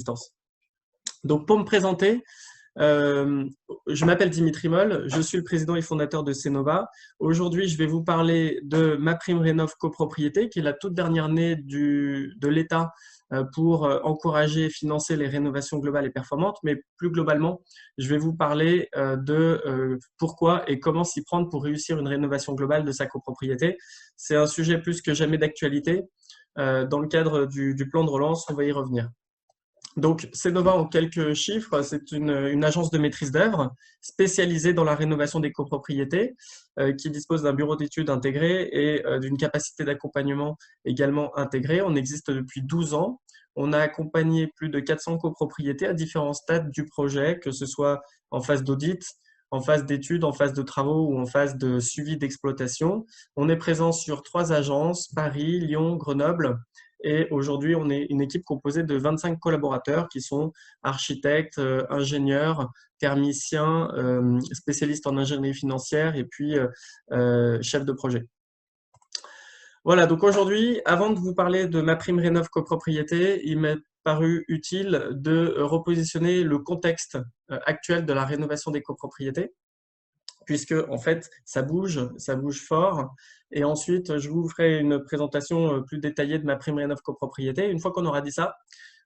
distance. Donc, pour me présenter, je m'appelle Dimitri Moll, je suis le président et fondateur de Cnova. Aujourd'hui, je vais vous parler de MaPrimeRénov' copropriété, qui est la toute dernière née de l'État pour encourager et financer les rénovations globales et performantes. Mais plus globalement, je vais vous parler de pourquoi et comment s'y prendre pour réussir une rénovation globale de sa copropriété. C'est un sujet plus que jamais d'actualité. Dans le cadre du plan de relance, on va y revenir. Donc, Cnova, en quelques chiffres, c'est une agence de maîtrise d'œuvre spécialisée dans la rénovation des copropriétés qui dispose d'un bureau d'études intégré et d'une capacité d'accompagnement également intégrée. On existe depuis 12 ans. On a accompagné plus de 400 copropriétés à différents stades du projet, que ce soit en phase d'audit, en phase d'études, en phase de travaux ou en phase de suivi d'exploitation. On est présent sur 3 agences, Paris, Lyon, Grenoble. Et aujourd'hui, on est une équipe composée de 25 collaborateurs qui sont architectes, ingénieurs, thermiciens, spécialistes en ingénierie financière et puis chefs de projet. Voilà, donc aujourd'hui, avant de vous parler de MaPrimeRénov' copropriété, il m'est paru utile de repositionner le contexte actuel de la rénovation des copropriétés, puisque en fait, ça bouge fort. Et ensuite, je vous ferai une présentation plus détaillée de MaPrimeRénov' copropriété. Une fois qu'on aura dit ça,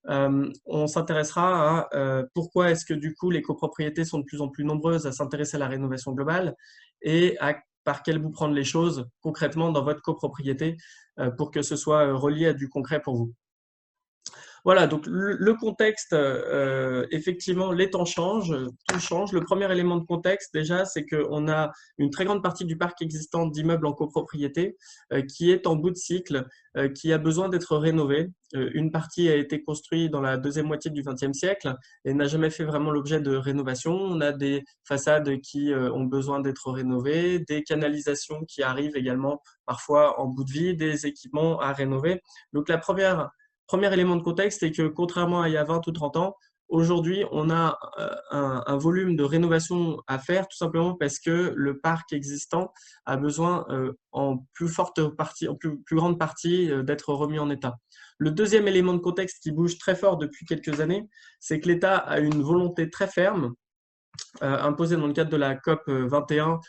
on s'intéressera à pourquoi est-ce que du coup les copropriétés sont de plus en plus nombreuses à s'intéresser à la rénovation globale et par quel bout prendre les choses concrètement dans votre copropriété pour que ce soit relié à du concret pour vous. Voilà, donc le contexte, effectivement, les temps changent, tout change. Le premier élément de contexte, déjà, c'est qu'on a une très grande partie du parc existant d'immeubles en copropriété qui est en bout de cycle, qui a besoin d'être rénové. Une partie a été construite dans la deuxième moitié du XXe siècle et n'a jamais fait vraiment l'objet de rénovation. On a des façades qui ont besoin d'être rénovées, des canalisations qui arrivent également parfois en bout de vie, des équipements à rénover. Donc la premier élément de contexte est que contrairement à il y a 20 ou 30 ans, aujourd'hui, on a un volume de rénovation à faire tout simplement parce que le parc existant a besoin en plus grande partie d'être remis en état. Le deuxième élément de contexte qui bouge très fort depuis quelques années, c'est que l'État a une volonté très ferme imposée dans le cadre de la COP 21,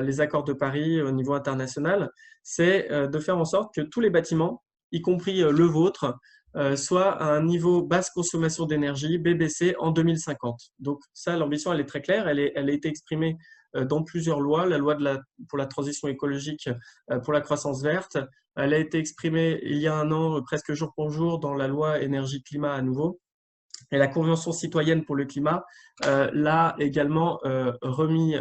les accords de Paris au niveau international, c'est de faire en sorte que tous les bâtiments, y compris le vôtre, soit à un niveau basse consommation d'énergie, BBC, en 2050. Donc ça, l'ambition, elle est très claire, elle a été exprimée dans plusieurs lois, la loi pour la transition écologique, pour la croissance verte, elle a été exprimée il y a un an, presque jour pour jour, dans la loi énergie-climat à nouveau. Et la Convention citoyenne pour le climat l'a également remis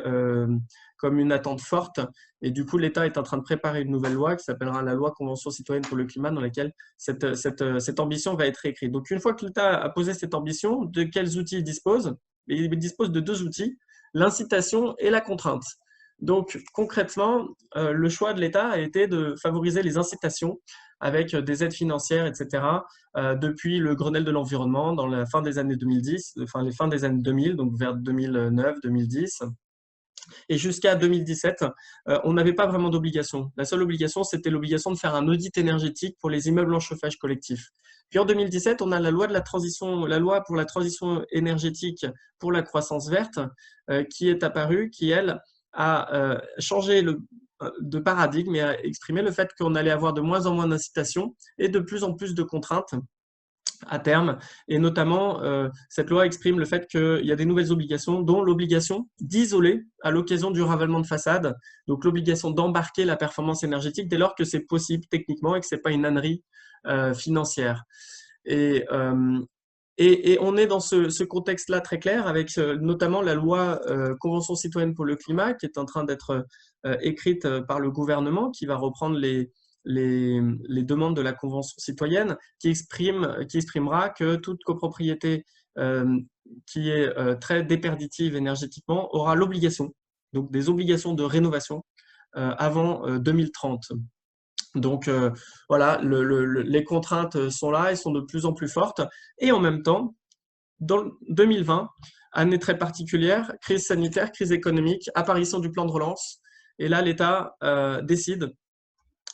comme une attente forte. Et du coup, l'État est en train de préparer une nouvelle loi qui s'appellera la loi Convention citoyenne pour le climat, dans laquelle cette ambition va être écrite. Donc, une fois que l'État a posé cette ambition, de quels outils il dispose? Il dispose de 2 outils, l'incitation et la contrainte. Donc, concrètement, le choix de l'État a été de favoriser les incitations avec des aides financières, etc., depuis le Grenelle de l'environnement dans la fin des années 2010, enfin les fins des années 2000, donc vers 2009, 2010. Et jusqu'à 2017, on n'avait pas vraiment d'obligation. La seule obligation, c'était l'obligation de faire un audit énergétique pour les immeubles en chauffage collectif. Puis en 2017, on a la loi pour la transition énergétique pour la croissance verte qui est apparue, qui, elle, a changé de paradigme et a exprimé le fait qu'on allait avoir de moins en moins d'incitations et de plus en plus de contraintes à terme. Et notamment, cette loi exprime le fait qu'il y a des nouvelles obligations, dont l'obligation d'isoler à l'occasion du ravalement de façade, donc l'obligation d'embarquer la performance énergétique dès lors que c'est possible techniquement et que ce n'est pas une ânerie financière. Et on est dans ce contexte-là très clair avec notamment la loi Convention citoyenne pour le climat qui est en train d'être écrite par le gouvernement, qui va reprendre les demandes de la Convention citoyenne, qui exprimera que toute copropriété qui est très déperditive énergétiquement aura l'obligation, donc des obligations de rénovation avant 2030. Donc voilà, les contraintes sont là, elles sont de plus en plus fortes. Et en même temps, dans 2020, année très particulière, crise sanitaire, crise économique, apparition du plan de relance. Et là, l'État décide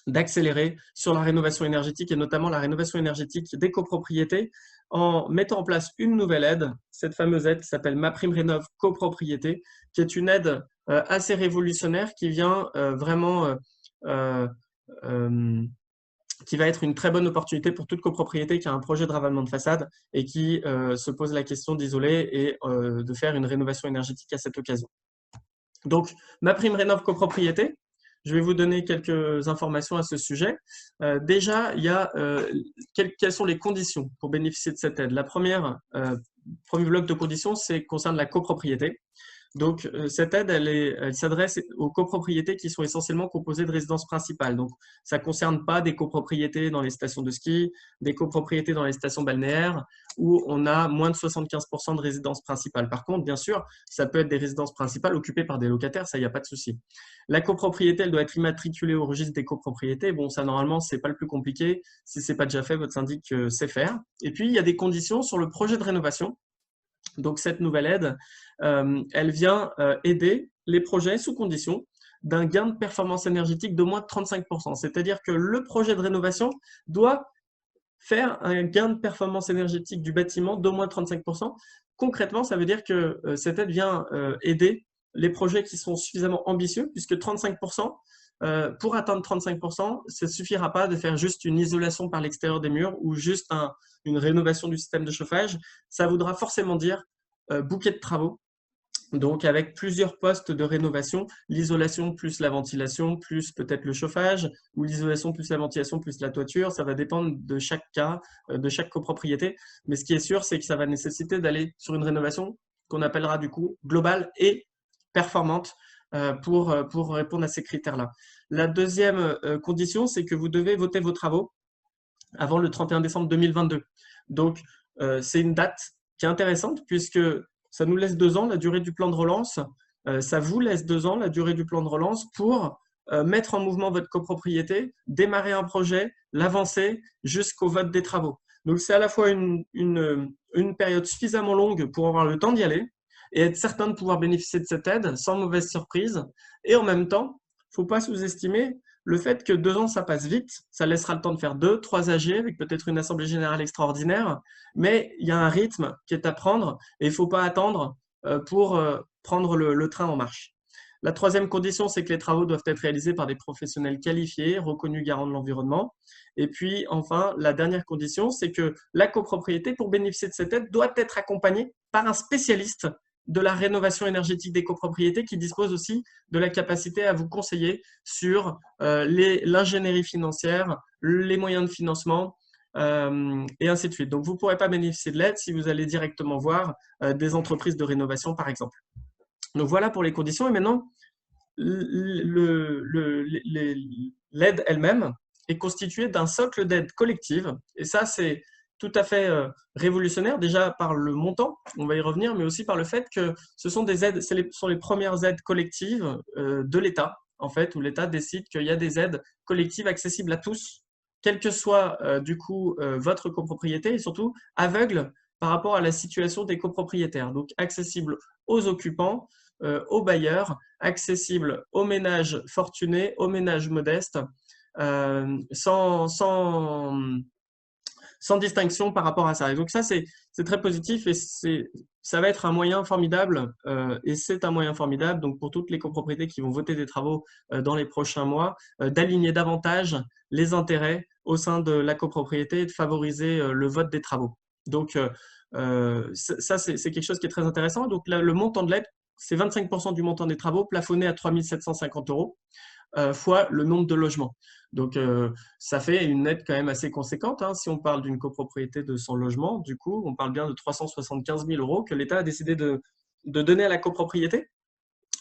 d'accélérer sur la rénovation énergétique et notamment la rénovation énergétique des copropriétés en mettant en place une nouvelle aide, cette fameuse aide qui s'appelle MaPrimeRénov' Copropriété, qui est une aide assez révolutionnaire qui vient vraiment qui va être une très bonne opportunité pour toute copropriété qui a un projet de ravalement de façade et qui se pose la question d'isoler et de faire une rénovation énergétique à cette occasion. Donc, MaPrimeRénov' Copropriété, je vais vous donner quelques informations à ce sujet. Déjà, il y a quelles sont les conditions pour bénéficier de cette aide. La premier bloc de conditions concerne la copropriété. Donc, cette aide, elle s'adresse aux copropriétés qui sont essentiellement composées de résidences principales. Donc, ça ne concerne pas des copropriétés dans les stations de ski, des copropriétés dans les stations balnéaires, où on a moins de 75% de résidences principales. Par contre, bien sûr, ça peut être des résidences principales occupées par des locataires, ça, il n'y a pas de souci. La copropriété, elle doit être immatriculée au registre des copropriétés. Bon, ça, normalement, ce n'est pas le plus compliqué. Si ce n'est pas déjà fait, votre syndic sait faire. Et puis, il y a des conditions sur le projet de rénovation. Donc, cette nouvelle aide, elle vient aider les projets sous condition d'un gain de performance énergétique de moins de 35%. C'est-à-dire que le projet de rénovation doit faire un gain de performance énergétique du bâtiment d'au moins 35%. Concrètement, ça veut dire que cette aide vient aider les projets qui sont suffisamment ambitieux, puisque 35%, pour atteindre 35%, ça ne suffira pas de faire juste une isolation par l'extérieur des murs ou juste une rénovation du système de chauffage. Ça voudra forcément dire bouquet de travaux. Donc, avec plusieurs postes de rénovation, l'isolation plus la ventilation, plus peut-être le chauffage, ou l'isolation plus la ventilation plus la toiture, ça va dépendre de chaque cas, de chaque copropriété. Mais ce qui est sûr, c'est que ça va nécessiter d'aller sur une rénovation qu'on appellera du coup globale et performante pour répondre à ces critères-là. La deuxième condition, c'est que vous devez voter vos travaux avant le 31 décembre 2022. Donc, c'est une date qui est intéressante puisque ça nous laisse 2 ans, la durée du plan de relance. Ça vous laisse 2 ans, la durée du plan de relance, pour mettre en mouvement votre copropriété, démarrer un projet, l'avancer jusqu'au vote des travaux. Donc, c'est à la fois une période suffisamment longue pour avoir le temps d'y aller et être certain de pouvoir bénéficier de cette aide sans mauvaise surprise. Et en même temps, il ne faut pas sous-estimer le fait que 2 ans, ça passe vite. Ça laissera le temps de faire 2, 3 AG avec peut-être une assemblée générale extraordinaire. Mais il y a un rythme qui est à prendre et il ne faut pas attendre pour prendre le train en marche. La troisième condition, c'est que les travaux doivent être réalisés par des professionnels qualifiés, reconnus garants de l'environnement. Et puis, enfin, la dernière condition, c'est que la copropriété, pour bénéficier de cette aide, doit être accompagnée par un spécialiste de la rénovation énergétique des copropriétés qui dispose aussi de la capacité à vous conseiller sur l'ingénierie financière, les moyens de financement et ainsi de suite. Donc, vous ne pourrez pas bénéficier de l'aide si vous allez directement voir des entreprises de rénovation, par exemple. Donc, voilà pour les conditions. Et maintenant, l'aide elle-même est constituée d'un socle d'aide collective. Et ça, c'est tout à fait révolutionnaire, déjà par le montant, on va y revenir, mais aussi par le fait que ce sont des aides, sont les premières aides collectives de l'État, en fait, où l'État décide qu'il y a des aides collectives accessibles à tous, quelle que soit du coup votre copropriété et surtout aveugles par rapport à la situation des copropriétaires. Donc accessibles aux occupants, aux bailleurs, accessibles aux ménages fortunés, aux ménages modestes, sans distinction par rapport à ça. Et donc ça, c'est très positif et ça va être un moyen formidable et c'est un moyen formidable donc pour toutes les copropriétés qui vont voter des travaux dans les prochains mois, d'aligner davantage les intérêts au sein de la copropriété et de favoriser le vote des travaux. Donc ça, c'est quelque chose qui est très intéressant. Donc le montant de l'aide, c'est 25% du montant des travaux plafonné à 3 750 € fois le nombre de logements. Donc, ça fait une aide quand même assez conséquente. Hein. Si on parle d'une copropriété de 100 logements, du coup, on parle bien de 375 000 € que l'État a décidé de donner à la copropriété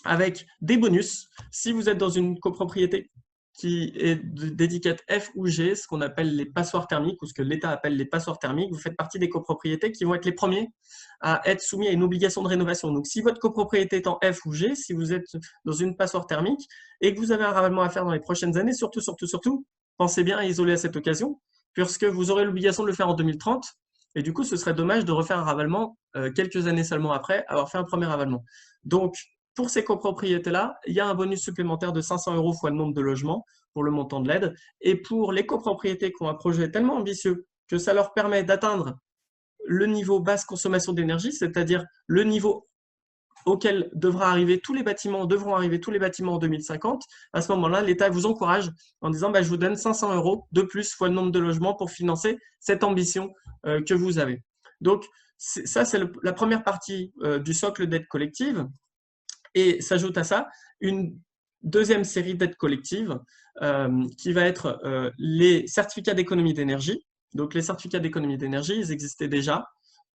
avec des bonus. Si vous êtes dans une copropriété qui est d'étiquette F ou G, ce qu'on appelle les passoires thermiques ou ce que l'État appelle les passoires thermiques, vous faites partie des copropriétés qui vont être les premiers à être soumis à une obligation de rénovation. Donc, si votre copropriété est en F ou G, si vous êtes dans une passoire thermique et que vous avez un ravalement à faire dans les prochaines années, surtout, pensez bien à isoler à cette occasion, puisque vous aurez l'obligation de le faire en 2030. Et du coup, ce serait dommage de refaire un ravalement quelques années seulement après avoir fait un premier ravalement. Donc, pour ces copropriétés-là, il y a un bonus supplémentaire de 500 € fois le nombre de logements pour le montant de l'aide. Et pour les copropriétés qui ont un projet tellement ambitieux que ça leur permet d'atteindre le niveau basse consommation d'énergie, c'est-à-dire le niveau auquel devront arriver tous les bâtiments en 2050, à ce moment-là, l'État vous encourage en disant je vous donne 500 € de plus fois le nombre de logements pour financer cette ambition que vous avez. Donc, ça, c'est la première partie du socle d'aide collective. Et s'ajoute à ça une deuxième série d'aides collectives qui va être les certificats d'économie d'énergie. Donc, les certificats d'économie d'énergie, ils existaient déjà.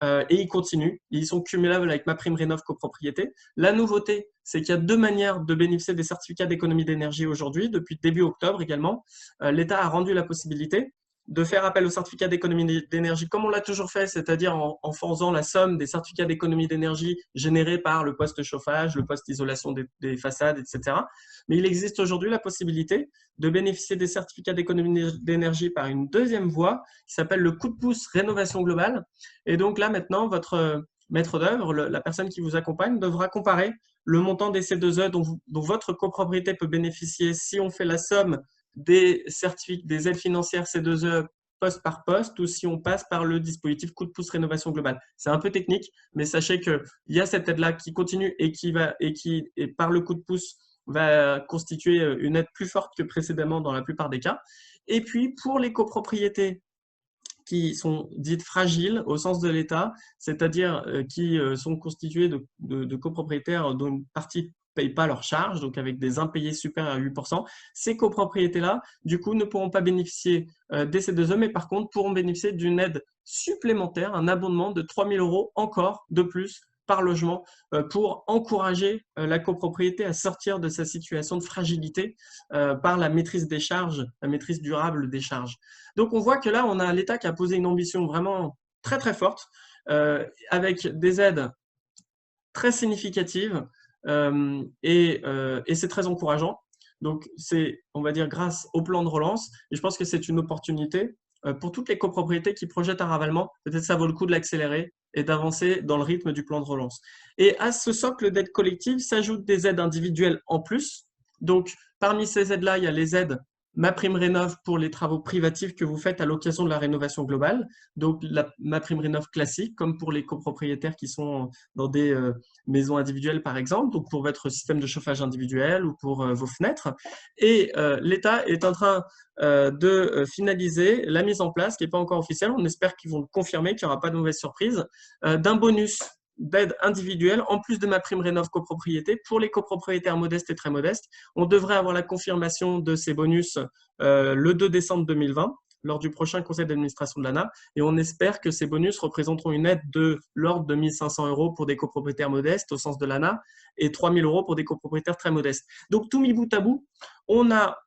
Et ils continuent. Ils sont cumulables avec MaPrimeRénov' copropriété. La nouveauté, c'est qu'il y a deux manières de bénéficier des certificats d'économie d'énergie aujourd'hui. Depuis début octobre également, l'État a rendu la possibilité de faire appel aux certificats d'économie d'énergie comme on l'a toujours fait, c'est-à-dire en faisant la somme des certificats d'économie d'énergie générés par le poste chauffage, le poste isolation des façades, etc. Mais il existe aujourd'hui la possibilité de bénéficier des certificats d'économie d'énergie par une deuxième voie qui s'appelle le coup de pouce rénovation globale. Et donc là, maintenant, votre maître d'œuvre, la personne qui vous accompagne, devra comparer le montant des C2E dont votre copropriété peut bénéficier si on fait la somme des aides financières C2E poste par poste ou si on passe par le dispositif coup de pouce rénovation globale. C'est un peu technique, mais sachez qu'il y a cette aide-là qui continue et qui par le coup de pouce va constituer une aide plus forte que précédemment dans la plupart des cas. Et puis, pour les copropriétés qui sont dites fragiles au sens de l'État, c'est-à-dire qui sont constituées de copropriétaires dont une partie ne paye pas leurs charges, donc avec des impayés supérieurs à 8%, ces copropriétés-là, du coup, ne pourront pas bénéficier des C2E, mais par contre, pourront bénéficier d'une aide supplémentaire, un abondement de 3 000 € encore de plus par logement pour encourager la copropriété à sortir de sa situation de fragilité par la maîtrise des charges, la maîtrise durable des charges. Donc, on voit que là, on a l'État qui a posé une ambition vraiment très, très forte avec des aides très significatives et c'est très encourageant. Donc, c'est, on va dire, grâce au plan de relance. Et je pense que c'est une opportunité pour toutes les copropriétés qui projettent un ravalement. Peut-être ça vaut le coup de l'accélérer et d'avancer dans le rythme du plan de relance. Et à ce socle d'aide collective s'ajoutent des aides individuelles en plus. Donc, parmi ces aides-là, il y a les aides MaPrimeRénov' pour les travaux privatifs que vous faites à l'occasion de la rénovation globale. Donc, la MaPrimeRénov' classique, comme pour les copropriétaires qui sont dans des maisons individuelles, par exemple, donc pour votre système de chauffage individuel ou pour vos fenêtres. Et l'État est en train de finaliser la mise en place, qui n'est pas encore officielle, on espère qu'ils vont le confirmer, qu'il n'y aura pas de mauvaise surprise, d'un bonus d'aide individuelle, en plus de MaPrimeRénov' copropriété, pour les copropriétaires modestes et très modestes. On devrait avoir la confirmation de ces bonus le 2 décembre 2020, lors du prochain conseil d'administration de l'ANA, et on espère que ces bonus représenteront une aide de l'ordre de 1 500 € pour des copropriétaires modestes au sens de l'ANA, et 3 000 € pour des copropriétaires très modestes. Donc tout mis bout à bout, on a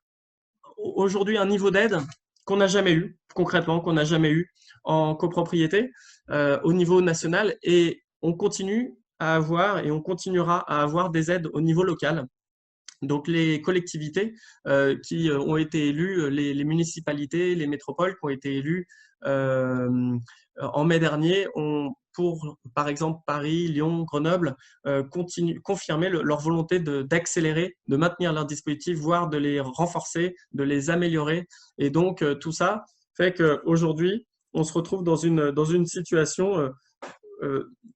aujourd'hui un niveau d'aide qu'on n'a jamais eu, concrètement, qu'on n'a jamais eu en copropriété au niveau national, et on continue à avoir et on continuera à avoir des aides au niveau local. Donc, les collectivités qui ont été élues, les municipalités, les métropoles qui ont été élues en mai dernier ont, pour par exemple Paris, Lyon, Grenoble, confirmé leur volonté d'accélérer, de maintenir leurs dispositifs, voire de les renforcer, de les améliorer. Et donc, tout ça fait qu'aujourd'hui, on se retrouve dans une situation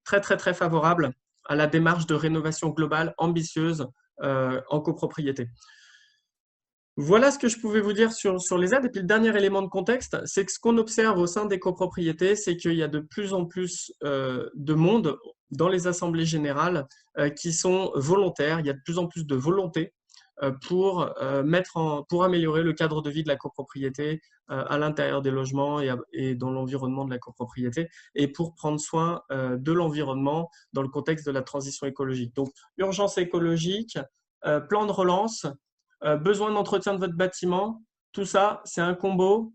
très, très, très favorable à la démarche de rénovation globale ambitieuse en copropriété. Voilà ce que je pouvais vous dire sur les aides. Et puis le dernier élément de contexte, c'est que ce qu'on observe au sein des copropriétés, c'est qu'il y a de plus en plus de monde dans les assemblées générales qui sont volontaires. Il y a de plus en plus de volonté pour améliorer le cadre de vie de la copropriété à l'intérieur des logements et dans l'environnement de la copropriété, et pour prendre soin de l'environnement dans le contexte de la transition écologique. Donc, urgence écologique, plan de relance, besoin d'entretien de votre bâtiment, tout ça, c'est un combo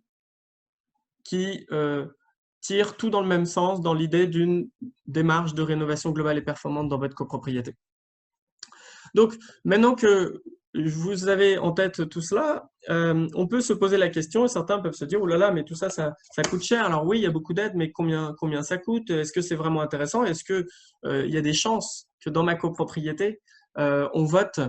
qui tire tout dans le même sens dans l'idée d'une démarche de rénovation globale et performante dans votre copropriété. Donc, maintenant que vous avez en tête tout cela, on peut se poser la question, et certains peuvent se dire « Oh là là, mais tout ça, ça coûte cher. » Alors oui, il y a beaucoup d'aides, mais combien ça coûte? Est-ce que c'est vraiment intéressant? Est-ce qu'il y a des chances que dans ma copropriété, on vote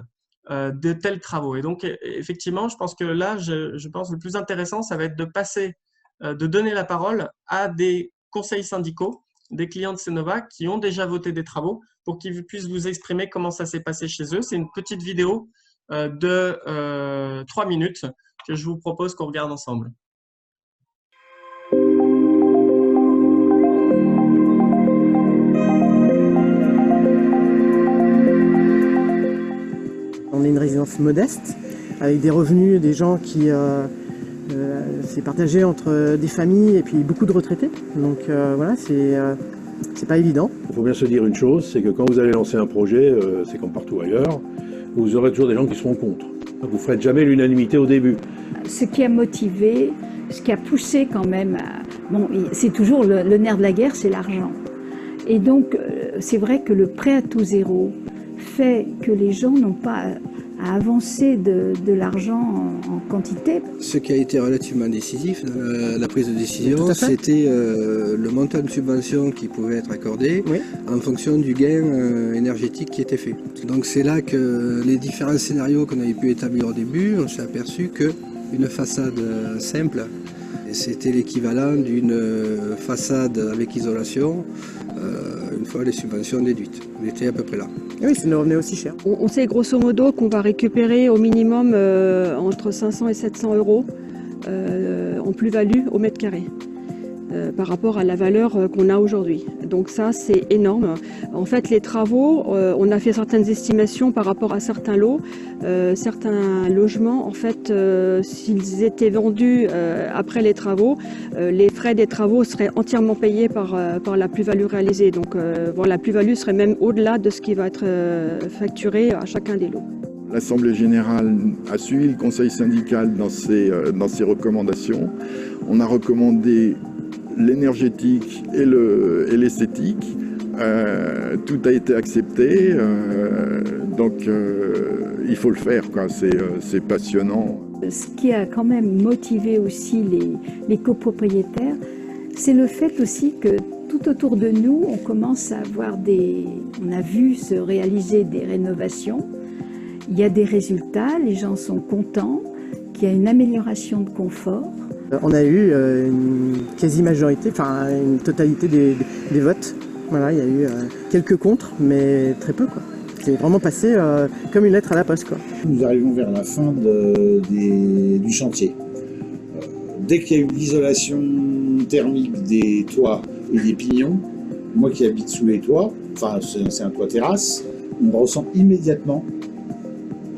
de tels travaux. Et donc, effectivement, je pense que là, je pense que le plus intéressant, ça va être de passer, de donner la parole à des conseils syndicaux, des clients de Cnova qui ont déjà voté des travaux pour qu'ils puissent vous exprimer comment ça s'est passé chez eux. C'est une petite vidéo de 3 minutes que je vous propose qu'on regarde ensemble. On est une résidence modeste, avec des revenus des gens qui c'est partagé entre des familles et puis beaucoup de retraités. Donc voilà, c'est pas évident. Il faut bien se dire une chose, c'est que quand vous allez lancer un projet, c'est comme partout ailleurs, vous aurez toujours des gens qui seront contre. Vous ne ferez jamais l'unanimité au début. Ce qui a motivé, ce qui a poussé quand même, bon, c'est toujours le nerf de la guerre, c'est l'argent. Et donc, c'est vrai que le prêt à taux zéro fait que les gens n'ont pas à avancer de l'argent en quantité. Ce qui a été relativement décisif dans la prise de décision, c'était le montant de subvention qui pouvait être accordé en fonction du gain énergétique qui était fait. Donc c'est là que les différents scénarios qu'on avait pu établir au début, on s'est aperçu qu'une façade simple, c'était l'équivalent d'une façade avec isolation, une fois les subventions déduites. On était à peu près là. Oui, ça nous revenait aussi cher. On sait grosso modo qu'on va récupérer au minimum entre 500 et 700 euros en plus-value au mètre carré par rapport à la valeur qu'on a aujourd'hui. Donc ça, c'est énorme. En fait, les travaux, on a fait certaines estimations par rapport à certains lots. Certains logements, en fait, s'ils étaient vendus après les travaux, les frais des travaux seraient entièrement payés par la plus-value réalisée. Donc voilà, la plus-value serait même au-delà de ce qui va être facturé à chacun des lots. L'Assemblée générale a suivi le conseil syndical dans ses recommandations. On a recommandé l'énergétique et l'esthétique. Tout a été accepté, donc il faut le faire, quoi. C'est passionnant. Ce qui a quand même motivé aussi les copropriétaires, c'est le fait aussi que tout autour de nous, on commence à avoir on a vu se réaliser des rénovations. Il y a des résultats, les gens sont contents, qu'il y a une amélioration de confort. On a eu une quasi-majorité, enfin une totalité des votes. Voilà, il y a eu quelques contre, mais très peu, quoi. C'est vraiment passé comme une lettre à la poste, quoi. Nous arrivons vers la fin du chantier. Dès qu'il y a eu l'isolation thermique des toits et des pignons, moi qui habite sous les toits, enfin c'est un toit terrasse, on ressent immédiatement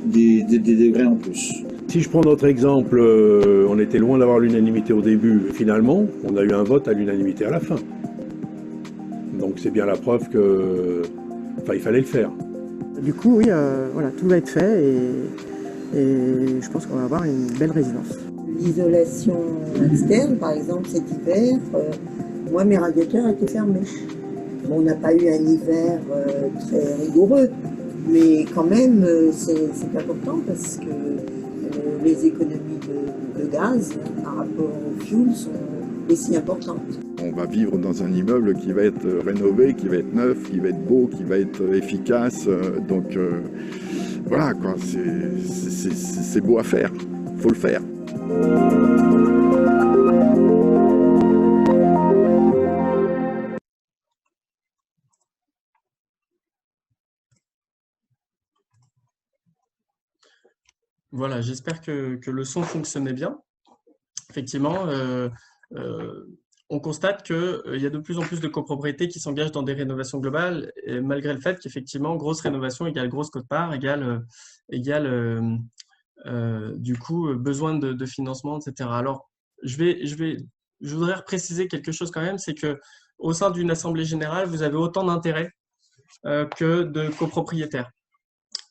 des degrés en plus. Si je prends notre exemple, on était loin d'avoir l'unanimité au début. Finalement, on a eu un vote à l'unanimité à la fin. Donc c'est bien la preuve que, il fallait le faire. Du coup, oui, voilà, tout va être fait et je pense qu'on va avoir une belle résidence. L'isolation externe, par exemple, cet hiver, moi, mes radiateurs étaient fermés. Bon, on n'a pas eu un hiver très rigoureux, mais quand même, c'est important parce que les économies de gaz par rapport au fuel sont aussi importantes. On va vivre dans un immeuble qui va être rénové, qui va être neuf, qui va être beau, qui va être efficace. Donc voilà, quoi, c'est beau à faire, il faut le faire. Voilà, j'espère que le son fonctionnait bien. Effectivement, on constate qu'il y a de plus en plus de copropriétés qui s'engagent dans des rénovations globales, et malgré le fait qu'effectivement, grosse rénovation égale grosse quote-part, égale du coup besoin de financement, etc. Alors, je voudrais préciser quelque chose quand même, c'est qu'au sein d'une assemblée générale, vous avez autant d'intérêts que de copropriétaires.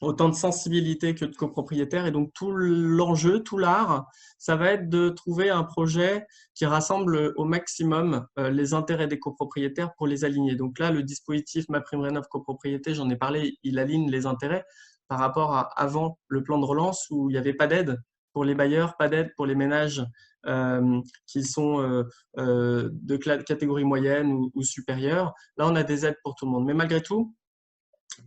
Autant de sensibilité que de copropriétaires. Et donc, tout l'enjeu, tout l'art, ça va être de trouver un projet qui rassemble au maximum les intérêts des copropriétaires pour les aligner. Donc là, le dispositif MaPrimeRénov' copropriété, j'en ai parlé, il aligne les intérêts par rapport à avant le plan de relance où il n'y avait pas d'aide pour les bailleurs, pas d'aide pour les ménages qui sont de catégorie moyenne ou supérieure. Là, on a des aides pour tout le monde. Mais malgré tout,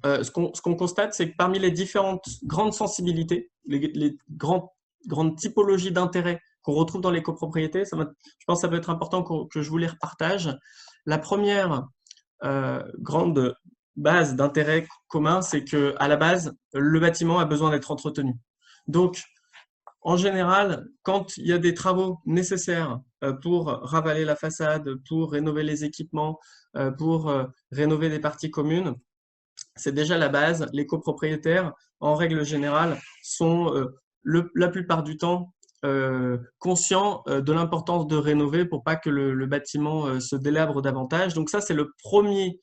ce qu'on constate, c'est que parmi les différentes grandes sensibilités, les grandes typologies d'intérêt qu'on retrouve dans les copropriétés, je pense que ça peut être important que je vous les repartage. La première grande base d'intérêt commun, c'est qu'à la base, le bâtiment a besoin d'être entretenu. Donc, en général, quand il y a des travaux nécessaires pour ravaler la façade, pour rénover les équipements, pour rénover des parties communes, c'est déjà la base. Les copropriétaires, en règle générale, sont la plupart du temps conscients de l'importance de rénover pour pas que le bâtiment se délabre davantage. Donc ça, c'est le premier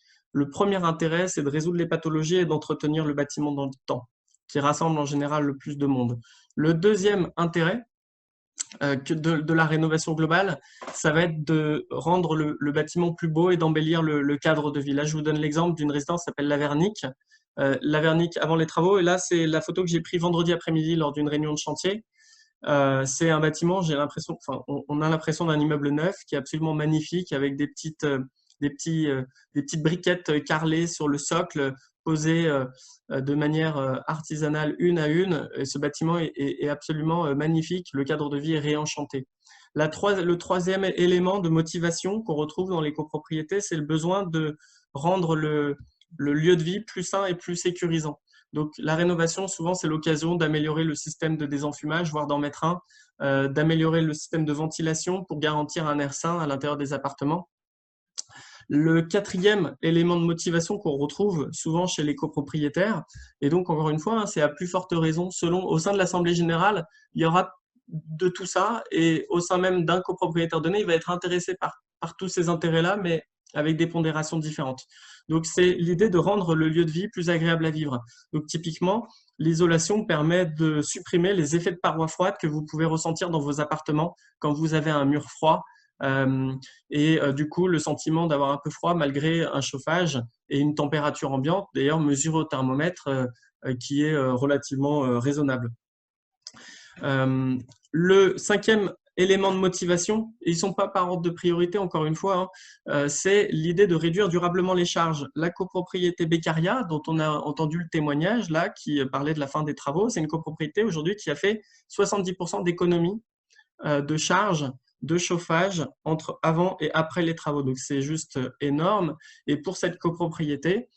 intérêt, c'est de résoudre les pathologies et d'entretenir le bâtiment dans le temps, qui rassemble en général le plus de monde. Le deuxième intérêt de la rénovation globale, ça va être de rendre le bâtiment plus beau et d'embellir le cadre de vie. Là, je vous donne l'exemple d'une résidence qui s'appelle Lavernic. Lavernic avant les travaux, et là, c'est la photo que j'ai prise vendredi après-midi lors d'une réunion de chantier. C'est un bâtiment, on a l'impression d'un immeuble neuf qui est absolument magnifique, avec des petites briquettes carrelées sur le socle, posées de manière artisanale une à une. Et ce bâtiment est absolument magnifique, le cadre de vie est réenchanté. Le troisième élément de motivation qu'on retrouve dans les copropriétés, c'est le besoin de rendre le lieu de vie plus sain et plus sécurisant. Donc la rénovation, souvent, c'est l'occasion d'améliorer le système de désenfumage, voire d'en mettre un, d'améliorer le système de ventilation pour garantir un air sain à l'intérieur des appartements. Le quatrième élément de motivation qu'on retrouve souvent chez les copropriétaires, et donc encore une fois, c'est à plus forte raison, au sein de l'Assemblée générale, il y aura de tout ça, et au sein même d'un copropriétaire donné, il va être intéressé par tous ces intérêts-là, mais avec des pondérations différentes. Donc c'est l'idée de rendre le lieu de vie plus agréable à vivre. Donc typiquement, l'isolation permet de supprimer les effets de parois froides que vous pouvez ressentir dans vos appartements quand vous avez un mur froid, du coup le sentiment d'avoir un peu froid malgré un chauffage et une température ambiante, d'ailleurs mesurée au thermomètre, qui est relativement raisonnable. Le cinquième élément de motivation, ils ne sont pas par ordre de priorité encore une fois, c'est l'idée de réduire durablement les charges. La copropriété Beccaria, dont on a entendu le témoignage là, qui parlait de la fin des travaux, c'est une copropriété aujourd'hui qui a fait 70% d'économie de charges de chauffage entre avant et après les travaux. Donc c'est juste énorme. Et pour cette copropriété,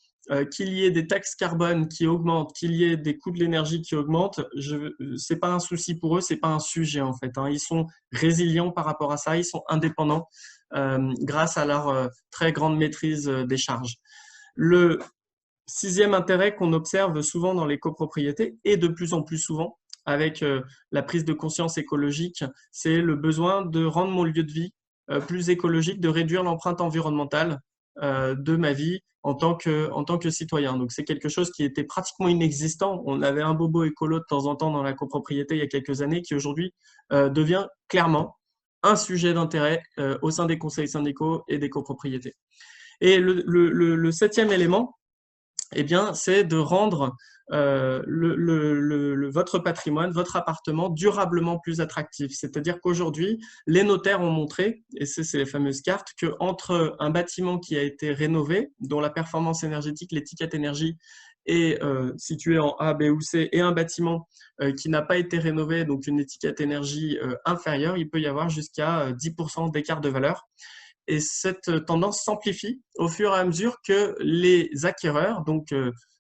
qu'il y ait des taxes carbone qui augmentent, qu'il y ait des coûts de l'énergie qui augmentent, ce n'est pas un souci pour eux, ce n'est pas un sujet en fait. Ils sont résilients par rapport à ça, ils sont indépendants grâce à leur très grande maîtrise des charges. Le sixième intérêt qu'on observe souvent dans les copropriétés, et de plus en plus souvent, avec la prise de conscience écologique, c'est le besoin de rendre mon lieu de vie plus écologique, de réduire l'empreinte environnementale de ma vie en tant que citoyen. Donc c'est quelque chose qui était pratiquement inexistant. On avait un bobo écolo de temps en temps dans la copropriété il y a quelques années, qui aujourd'hui devient clairement un sujet d'intérêt au sein des conseils syndicaux et des copropriétés. Et le septième élément, eh bien, c'est de rendre votre patrimoine, votre appartement durablement plus attractif. C'est-à-dire qu'aujourd'hui, les notaires ont montré, et c'est les fameuses cartes, qu'entre un bâtiment qui a été rénové, dont la performance énergétique, l'étiquette énergie est située en A, B ou C, et un bâtiment qui n'a pas été rénové, donc une étiquette énergie inférieure, il peut y avoir jusqu'à 10% d'écart de valeur. Et cette tendance s'amplifie au fur et à mesure que les acquéreurs, donc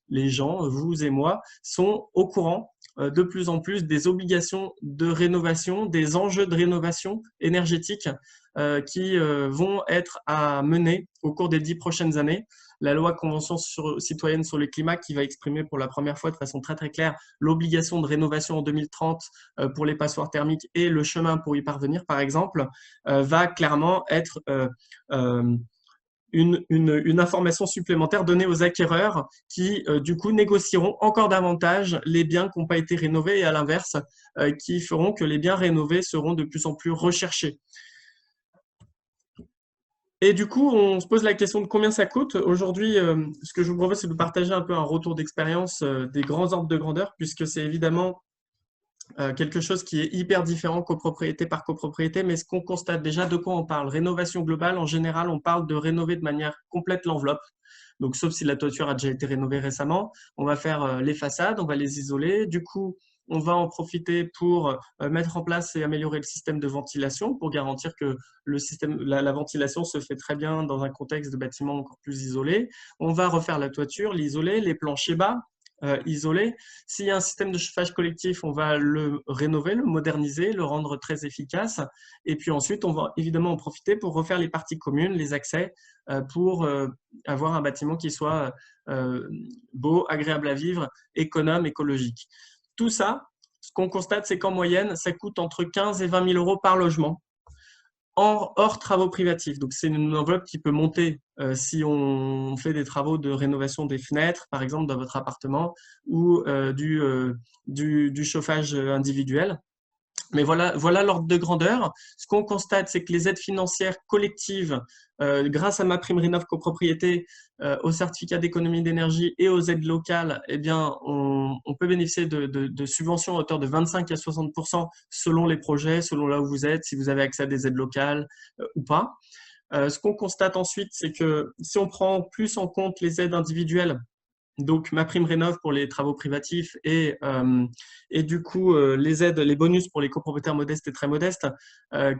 les gens, vous et moi, sont au courant de plus en plus des obligations de rénovation, des enjeux de rénovation énergétique qui vont être à mener au cours des 10 prochaines années. La loi Convention citoyenne sur le climat, qui va exprimer pour la première fois de façon très très claire l'obligation de rénovation en 2030 pour les passoires thermiques et le chemin pour y parvenir, par exemple, va clairement être une information supplémentaire donnée aux acquéreurs qui, du coup, négocieront encore davantage les biens qui n'ont pas été rénovés et à l'inverse, qui feront que les biens rénovés seront de plus en plus recherchés. Et du coup, on se pose la question de combien ça coûte. Aujourd'hui, ce que je vous propose, c'est de partager un peu un retour d'expérience des grands ordres de grandeur, puisque c'est évidemment quelque chose qui est hyper différent copropriété par copropriété, mais ce qu'on constate déjà, de quoi on parle? Rénovation globale, en général, on parle de rénover de manière complète l'enveloppe. Donc, sauf si la toiture a déjà été rénovée récemment, on va faire les façades, on va les isoler. Du coup, on va en profiter pour mettre en place et améliorer le système de ventilation pour garantir que la ventilation se fait très bien dans un contexte de bâtiment encore plus isolé. On va refaire la toiture, l'isoler, les planchers bas, isolés. S'il y a un système de chauffage collectif, on va le rénover, le moderniser, le rendre très efficace. Et puis ensuite, on va évidemment en profiter pour refaire les parties communes, les accès, pour avoir un bâtiment qui soit beau, agréable à vivre, économe, écologique. Tout ça, ce qu'on constate, c'est qu'en moyenne, ça coûte entre 15 et 20 000 € par logement, hors travaux privatifs. Donc, c'est une enveloppe qui peut monter si on fait des travaux de rénovation des fenêtres, par exemple, dans votre appartement, ou du chauffage individuel. Mais voilà l'ordre de grandeur. Ce qu'on constate, c'est que les aides financières collectives, grâce à MaPrimeRénov' copropriété, aux certificats d'économie d'énergie et aux aides locales, eh bien, on peut bénéficier de subventions à hauteur de 25 à 60% selon les projets, selon là où vous êtes, si vous avez accès à des aides locales ou pas. Ce qu'on constate ensuite, c'est que si on prend plus en compte les aides individuelles, donc MaPrimeRénov' pour les travaux privatifs et du coup les aides, les bonus pour les copropriétaires modestes et très modestes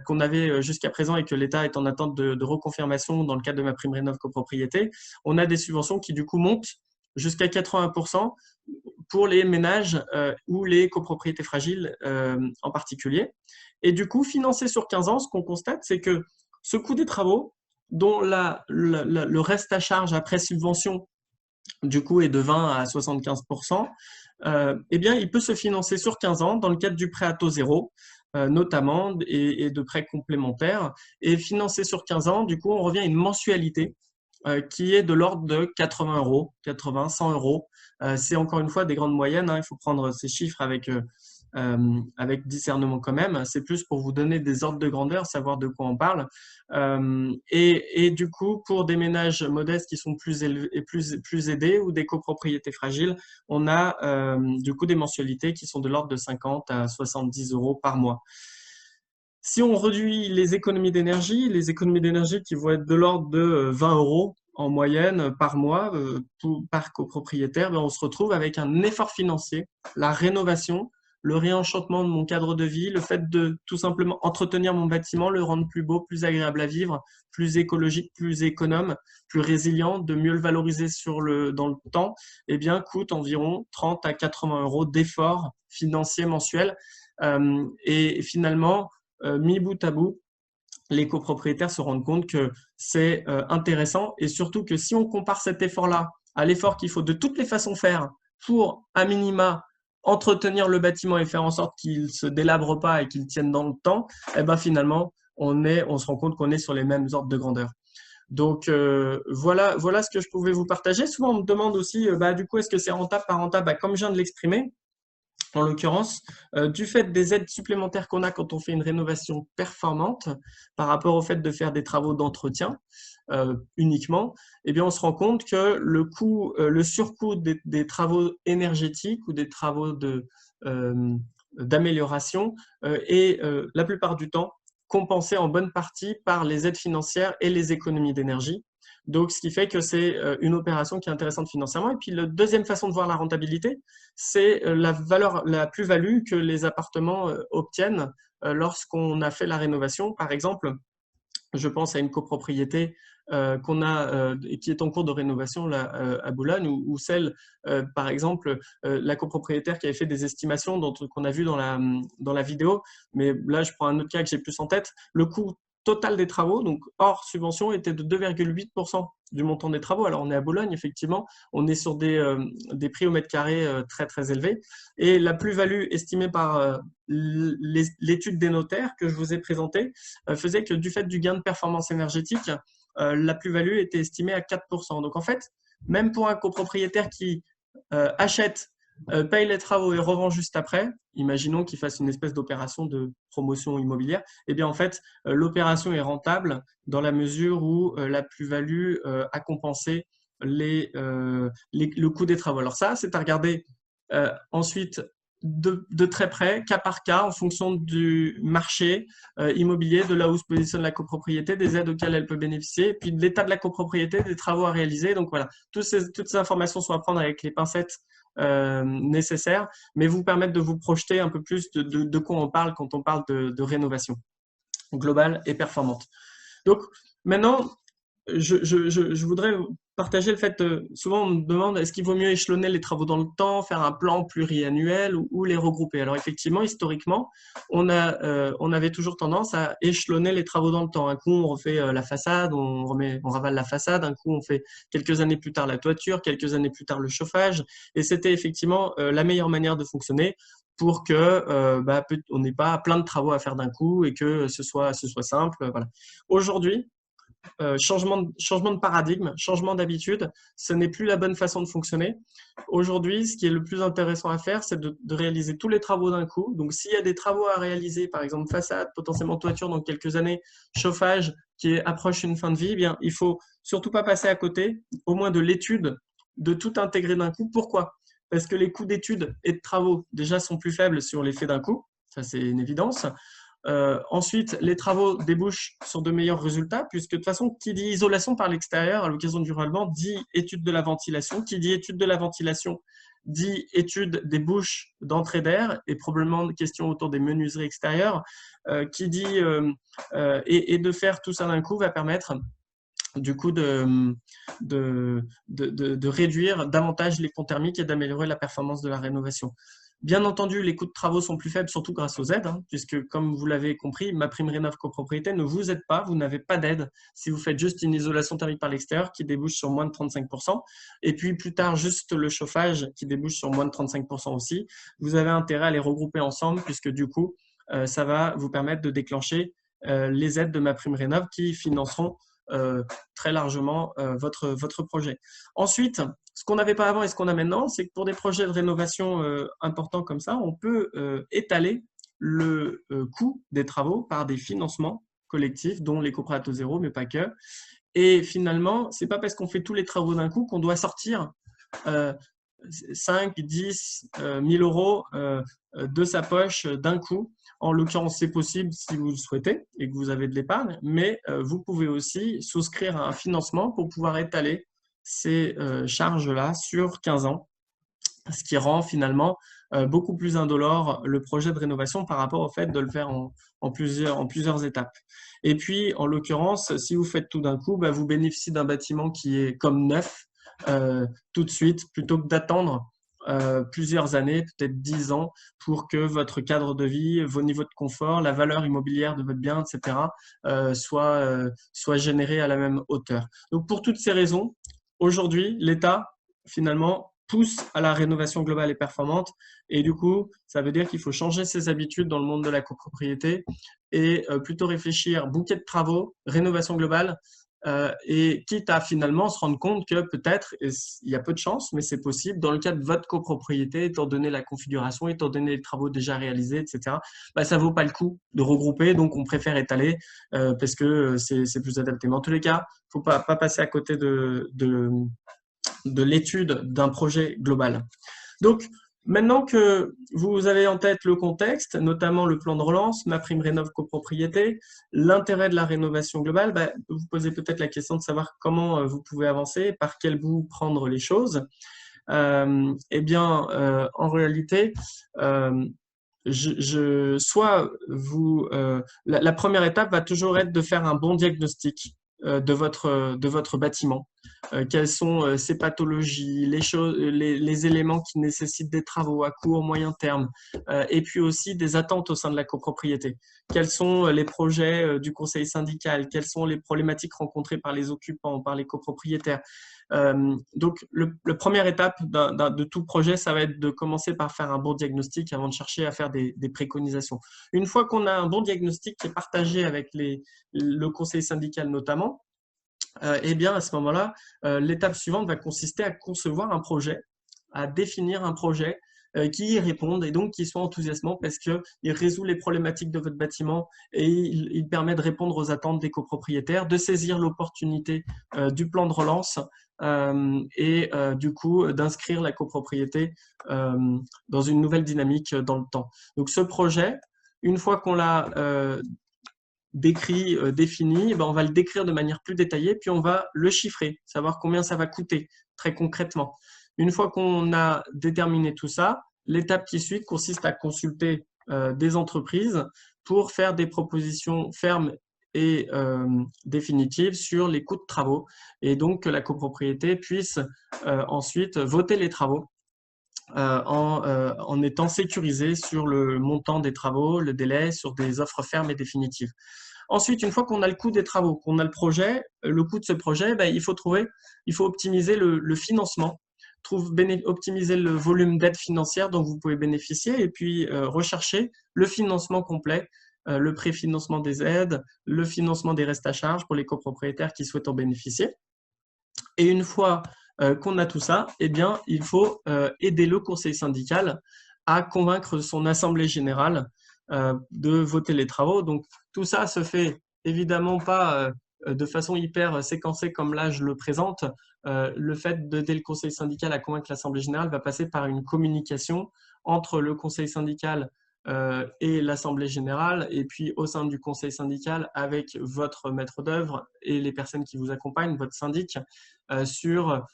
qu'on avait jusqu'à présent et que l'État est en attente de reconfirmation dans le cadre de MaPrimeRénov' copropriété, on a des subventions qui du coup montent jusqu'à 80% pour les ménages ou les copropriétés fragiles en particulier. Et du coup, financé sur 15 ans, ce qu'on constate, c'est que ce coût des travaux, dont le reste à charge après subvention du coup est de 20 à 75%, eh bien, il peut se financer sur 15 ans dans le cadre du prêt à taux zéro, notamment, et de prêts complémentaires. Et financé sur 15 ans, du coup, on revient à une mensualité qui est de l'ordre de 80 €, 80, 100 €. C'est encore une fois des grandes moyennes, hein, il faut prendre ces chiffres avec discernement quand même. C'est plus pour vous donner des ordres de grandeur, savoir de quoi on parle. Et du coup, pour des ménages modestes qui sont plus aidés ou des copropriétés fragiles, on a du coup des mensualités qui sont de l'ordre de 50 à 70 € par mois. Si on réduit les économies d'énergie qui vont être de l'ordre de 20 € en moyenne par mois par copropriétaire, on se retrouve avec un effort financier, la rénovation, le réenchantement de mon cadre de vie, le fait de tout simplement entretenir mon bâtiment, le rendre plus beau, plus agréable à vivre, plus écologique, plus économe, plus résilient, de mieux le valoriser dans le temps, eh bien, coûte environ 30 à 80 € d'effort financier mensuel. Et finalement, mis bout à bout, les copropriétaires se rendent compte que c'est intéressant et surtout que si on compare cet effort-là à l'effort qu'il faut de toutes les façons faire pour, à minima, entretenir le bâtiment et faire en sorte qu'il ne se délabre pas et qu'il tienne dans le temps, eh ben finalement, on se rend compte qu'on est sur les mêmes ordres de grandeur. Donc, voilà ce que je pouvais vous partager. Souvent, on me demande aussi, du coup, est-ce que c'est rentable, pas rentable? Comme je viens de l'exprimer, en l'occurrence, du fait des aides supplémentaires qu'on a quand on fait une rénovation performante par rapport au fait de faire des travaux d'entretien uniquement, eh bien, on se rend compte que le surcoût des travaux énergétiques ou des travaux d'amélioration est la plupart du temps compensé en bonne partie par les aides financières et les économies d'énergie. Donc, ce qui fait que c'est une opération qui est intéressante financièrement. Et puis, la deuxième façon de voir la rentabilité, c'est la plus-value que les appartements obtiennent lorsqu'on a fait la rénovation. Par exemple, je pense à une copropriété qu'on a qui est en cours de rénovation là, à Boulogne, ou celle, par exemple, la copropriétaire qui avait fait des estimations qu'on a vu dans la vidéo. Mais là, je prends un autre cas que j'ai plus en tête. Le coût total des travaux, donc hors subvention, était de 2,8% du montant des travaux. Alors, on est à Boulogne, effectivement, on est sur des prix au mètre carré très, très élevés. Et la plus-value estimée par l'étude des notaires que je vous ai présentée faisait que du fait du gain de performance énergétique, la plus-value était estimée à 4%. Donc, en fait, même pour un copropriétaire qui achète, paye les travaux et revend juste après, imaginons qu'il fasse une espèce d'opération de promotion immobilière, eh bien en fait, l'opération est rentable dans la mesure où la plus-value a compensé le coût des travaux. Alors ça, c'est à regarder ensuite de très près, cas par cas, en fonction du marché immobilier, de là où se positionne la copropriété, des aides auxquelles elle peut bénéficier, puis de l'état de la copropriété, des travaux à réaliser. Donc voilà, toutes ces informations sont à prendre avec les pincettes nécessaires, mais vous permettent de vous projeter un peu plus de quoi on parle quand on parle de rénovation globale et performante. Donc maintenant, je voudrais partager le fait, souvent on me demande est-ce qu'il vaut mieux échelonner les travaux dans le temps, faire un plan pluriannuel ou les regrouper. Alors effectivement, historiquement, on avait toujours tendance à échelonner les travaux dans le temps. Un coup, on refait la façade, on ravale la façade, un coup, on fait quelques années plus tard la toiture, quelques années plus tard le chauffage, et c'était effectivement la meilleure manière de fonctionner pour que on n'ait pas plein de travaux à faire d'un coup et que ce soit simple. Voilà. Aujourd'hui, changement de paradigme, changement d'habitude, ce n'est plus la bonne façon de fonctionner. Aujourd'hui, ce qui est le plus intéressant à faire, c'est de réaliser tous les travaux d'un coup. Donc, s'il y a des travaux à réaliser, par exemple façade, potentiellement toiture dans quelques années, chauffage qui approche une fin de vie, eh bien, il ne faut surtout pas passer à côté, au moins de l'étude, de tout intégrer d'un coup. Pourquoi? Parce que les coûts d'études et de travaux, déjà, sont plus faibles sur l'effet d'un coup. Ça, c'est une évidence. Ensuite, les travaux débouchent sur de meilleurs résultats, puisque de toute façon, qui dit isolation par l'extérieur à l'occasion du règlement dit étude de la ventilation. Qui dit étude de la ventilation dit étude des bouches d'entrée d'air et probablement des questions autour des menuiseries extérieures. Qui dit et de faire tout ça d'un coup va permettre du coup de réduire davantage les coûts thermiques et d'améliorer la performance de la rénovation. Bien entendu, les coûts de travaux sont plus faibles, surtout grâce aux aides, puisque comme vous l'avez compris, MaPrimeRénov' copropriété ne vous aide pas, vous n'avez pas d'aide si vous faites juste une isolation thermique par l'extérieur qui débouche sur moins de 35%, et puis plus tard juste le chauffage qui débouche sur moins de 35% aussi. Vous avez intérêt à les regrouper ensemble, puisque du coup, ça va vous permettre de déclencher les aides de MaPrimeRénov' qui financeront très largement votre projet. Ensuite, ce qu'on n'avait pas avant et ce qu'on a maintenant, c'est que pour des projets de rénovation importants comme ça, on peut étaler le coût des travaux par des financements collectifs, dont les coprats à taux zéro, mais pas que. Et finalement, ce n'est pas parce qu'on fait tous les travaux d'un coup qu'on doit sortir 5, 10, 1000 euros de sa poche d'un coup. En l'occurrence, c'est possible si vous le souhaitez et que vous avez de l'épargne, mais vous pouvez aussi souscrire à un financement pour pouvoir étaler ces charges-là sur 15 ans, ce qui rend finalement beaucoup plus indolore le projet de rénovation par rapport au fait de le faire en plusieurs étapes. Et puis, en l'occurrence, si vous faites tout d'un coup, vous bénéficiez d'un bâtiment qui est comme neuf tout de suite, plutôt que d'attendre plusieurs années, peut-être 10 ans, pour que votre cadre de vie, vos niveaux de confort, la valeur immobilière de votre bien, etc., soit générés à la même hauteur. Donc, pour toutes ces raisons, aujourd'hui, l'État, finalement, pousse à la rénovation globale et performante. Et du coup, ça veut dire qu'il faut changer ses habitudes dans le monde de la copropriété et plutôt réfléchir bouquet de travaux, rénovation globale, et quitte à finalement se rendre compte que peut-être, il y a peu de chance, mais c'est possible, dans le cas de votre copropriété, étant donné la configuration, étant donné les travaux déjà réalisés, etc., ça ne vaut pas le coup de regrouper, donc on préfère étaler parce que c'est plus adapté. Mais en tous les cas, il ne faut pas passer à côté de l'étude d'un projet global. Donc, maintenant que vous avez en tête le contexte, notamment le plan de relance, MaPrimeRénov' copropriété, l'intérêt de la rénovation globale, vous posez peut-être la question de savoir comment vous pouvez avancer, par quel bout prendre les choses. Eh bien, en réalité, la première étape va toujours être de faire un bon diagnostic de votre bâtiment. Quelles sont ses pathologies, les éléments qui nécessitent des travaux à court, moyen terme, et puis aussi des attentes au sein de la copropriété. Quels sont les projets du conseil syndical, quelles sont les problématiques rencontrées par les occupants, par les copropriétaires. Donc, la première étape de tout projet, ça va être de commencer par faire un bon diagnostic avant de chercher à faire des préconisations. Une fois qu'on a un bon diagnostic qui est partagé avec le conseil syndical notamment, eh bien, à ce moment-là, l'étape suivante va consister à concevoir un projet, à définir un projet qui y répondent et donc qui soient enthousiasmants parce qu'il résout les problématiques de votre bâtiment et il permet de répondre aux attentes des copropriétaires, de saisir l'opportunité du plan de relance et du coup d'inscrire la copropriété dans une nouvelle dynamique dans le temps. Donc ce projet, une fois qu'on l'a décrit, défini, on va le décrire de manière plus détaillée, puis on va le chiffrer, savoir combien ça va coûter très concrètement. Une fois qu'on a déterminé tout ça, l'étape qui suit consiste à consulter des entreprises pour faire des propositions fermes et définitives sur les coûts de travaux et donc que la copropriété puisse ensuite voter les travaux en étant sécurisée sur le montant des travaux, le délai, sur des offres fermes et définitives. Ensuite, une fois qu'on a le coût des travaux, qu'on a le projet, le coût de ce projet, il faut optimiser le financement, optimiser le volume d'aide financière dont vous pouvez bénéficier et puis rechercher le financement complet, le préfinancement des aides, le financement des restes à charge pour les copropriétaires qui souhaitent en bénéficier. Et une fois qu'on a tout ça, il faut aider le conseil syndical à convaincre son assemblée générale de voter les travaux. Donc, tout ça se fait évidemment pas de façon hyper séquencée comme là je le présente. Le fait d'aider le conseil syndical à convaincre l'assemblée générale va passer par une communication entre le conseil syndical et l'assemblée générale, et puis au sein du conseil syndical avec votre maître d'œuvre et les personnes qui vous accompagnent, votre syndic, sur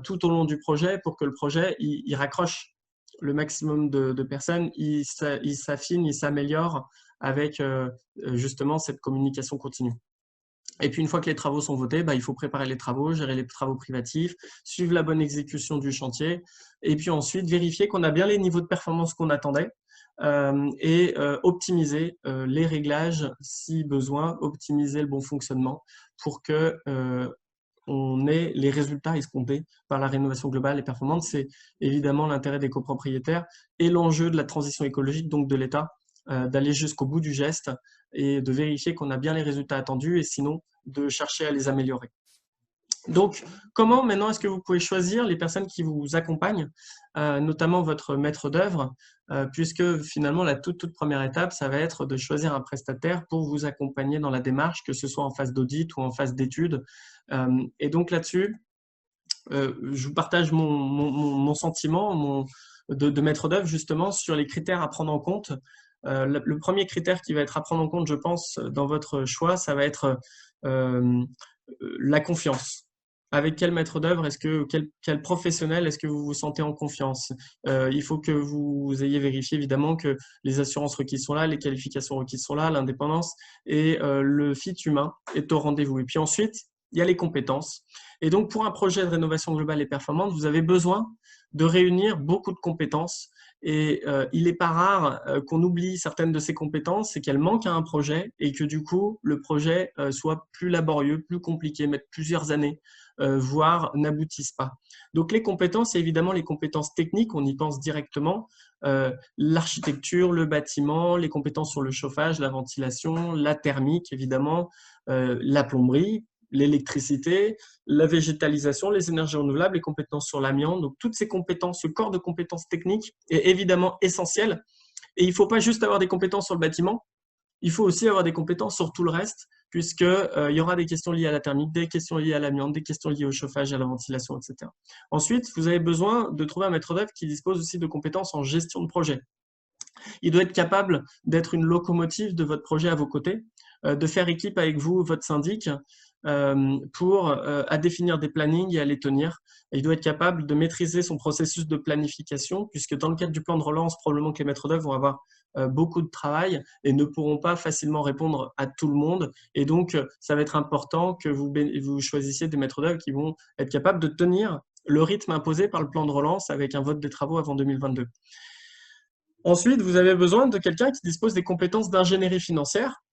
tout au long du projet pour que le projet il raccroche le maximum de personnes, il s'affine, il s'améliore avec justement cette communication continue. Et puis une fois que les travaux sont votés, il faut préparer les travaux, gérer les travaux privatifs, suivre la bonne exécution du chantier, et puis ensuite vérifier qu'on a bien les niveaux de performance qu'on attendait, et optimiser les réglages si besoin, optimiser le bon fonctionnement pour que on ait les résultats escomptés par la rénovation globale et performante. C'est évidemment l'intérêt des copropriétaires et l'enjeu de la transition écologique, donc de l'État, d'aller jusqu'au bout du geste et de vérifier qu'on a bien les résultats attendus et sinon de chercher à les améliorer. Donc, comment maintenant est-ce que vous pouvez choisir les personnes qui vous accompagnent, notamment votre maître d'œuvre, puisque finalement la toute première étape, ça va être de choisir un prestataire pour vous accompagner dans la démarche, que ce soit en phase d'audit ou en phase d'étude. Et donc là-dessus, je vous partage mon sentiment de maître d'œuvre justement sur les critères à prendre en compte. Le premier critère qui va être à prendre en compte, je pense, dans votre choix, ça va être la confiance. Avec quel maître d'œuvre, quel professionnel est-ce que vous vous sentez en confiance? Il faut que vous ayez vérifié évidemment que les assurances requises sont là, les qualifications requises sont là, l'indépendance et le fit humain est au rendez-vous. Et puis ensuite, il y a les compétences. Et donc, pour un projet de rénovation globale et performante, vous avez besoin de réunir beaucoup de compétences. Et il n'est pas rare qu'on oublie certaines de ces compétences et qu'elles manquent à un projet et que du coup, le projet soit plus laborieux, plus compliqué, mette plusieurs années, voire n'aboutisse pas. Donc, les compétences, c'est évidemment les compétences techniques, on y pense directement, l'architecture, le bâtiment, les compétences sur le chauffage, la ventilation, la thermique, évidemment, la plomberie, l'électricité, la végétalisation, les énergies renouvelables, les compétences sur l'amiante. Donc, toutes ces compétences, ce corps de compétences techniques est évidemment essentiel. Et il ne faut pas juste avoir des compétences sur le bâtiment, il faut aussi avoir des compétences sur tout le reste, puisqu'il y aura des questions liées à la thermique, des questions liées à l'amiante, des questions liées au chauffage, à la ventilation, etc. Ensuite, vous avez besoin de trouver un maître d'œuvre qui dispose aussi de compétences en gestion de projet. Il doit être capable d'être une locomotive de votre projet à vos côtés, de faire équipe avec vous, votre syndic, à définir des plannings et à les tenir. Et il doit être capable de maîtriser son processus de planification, puisque dans le cadre du plan de relance, probablement que les maîtres d'œuvre vont avoir beaucoup de travail et ne pourront pas facilement répondre à tout le monde. Et donc, ça va être important que vous choisissiez des maîtres d'œuvre qui vont être capables de tenir le rythme imposé par le plan de relance avec un vote des travaux avant 2022. Ensuite, vous avez besoin de quelqu'un qui dispose des compétences d'ingénierie financière,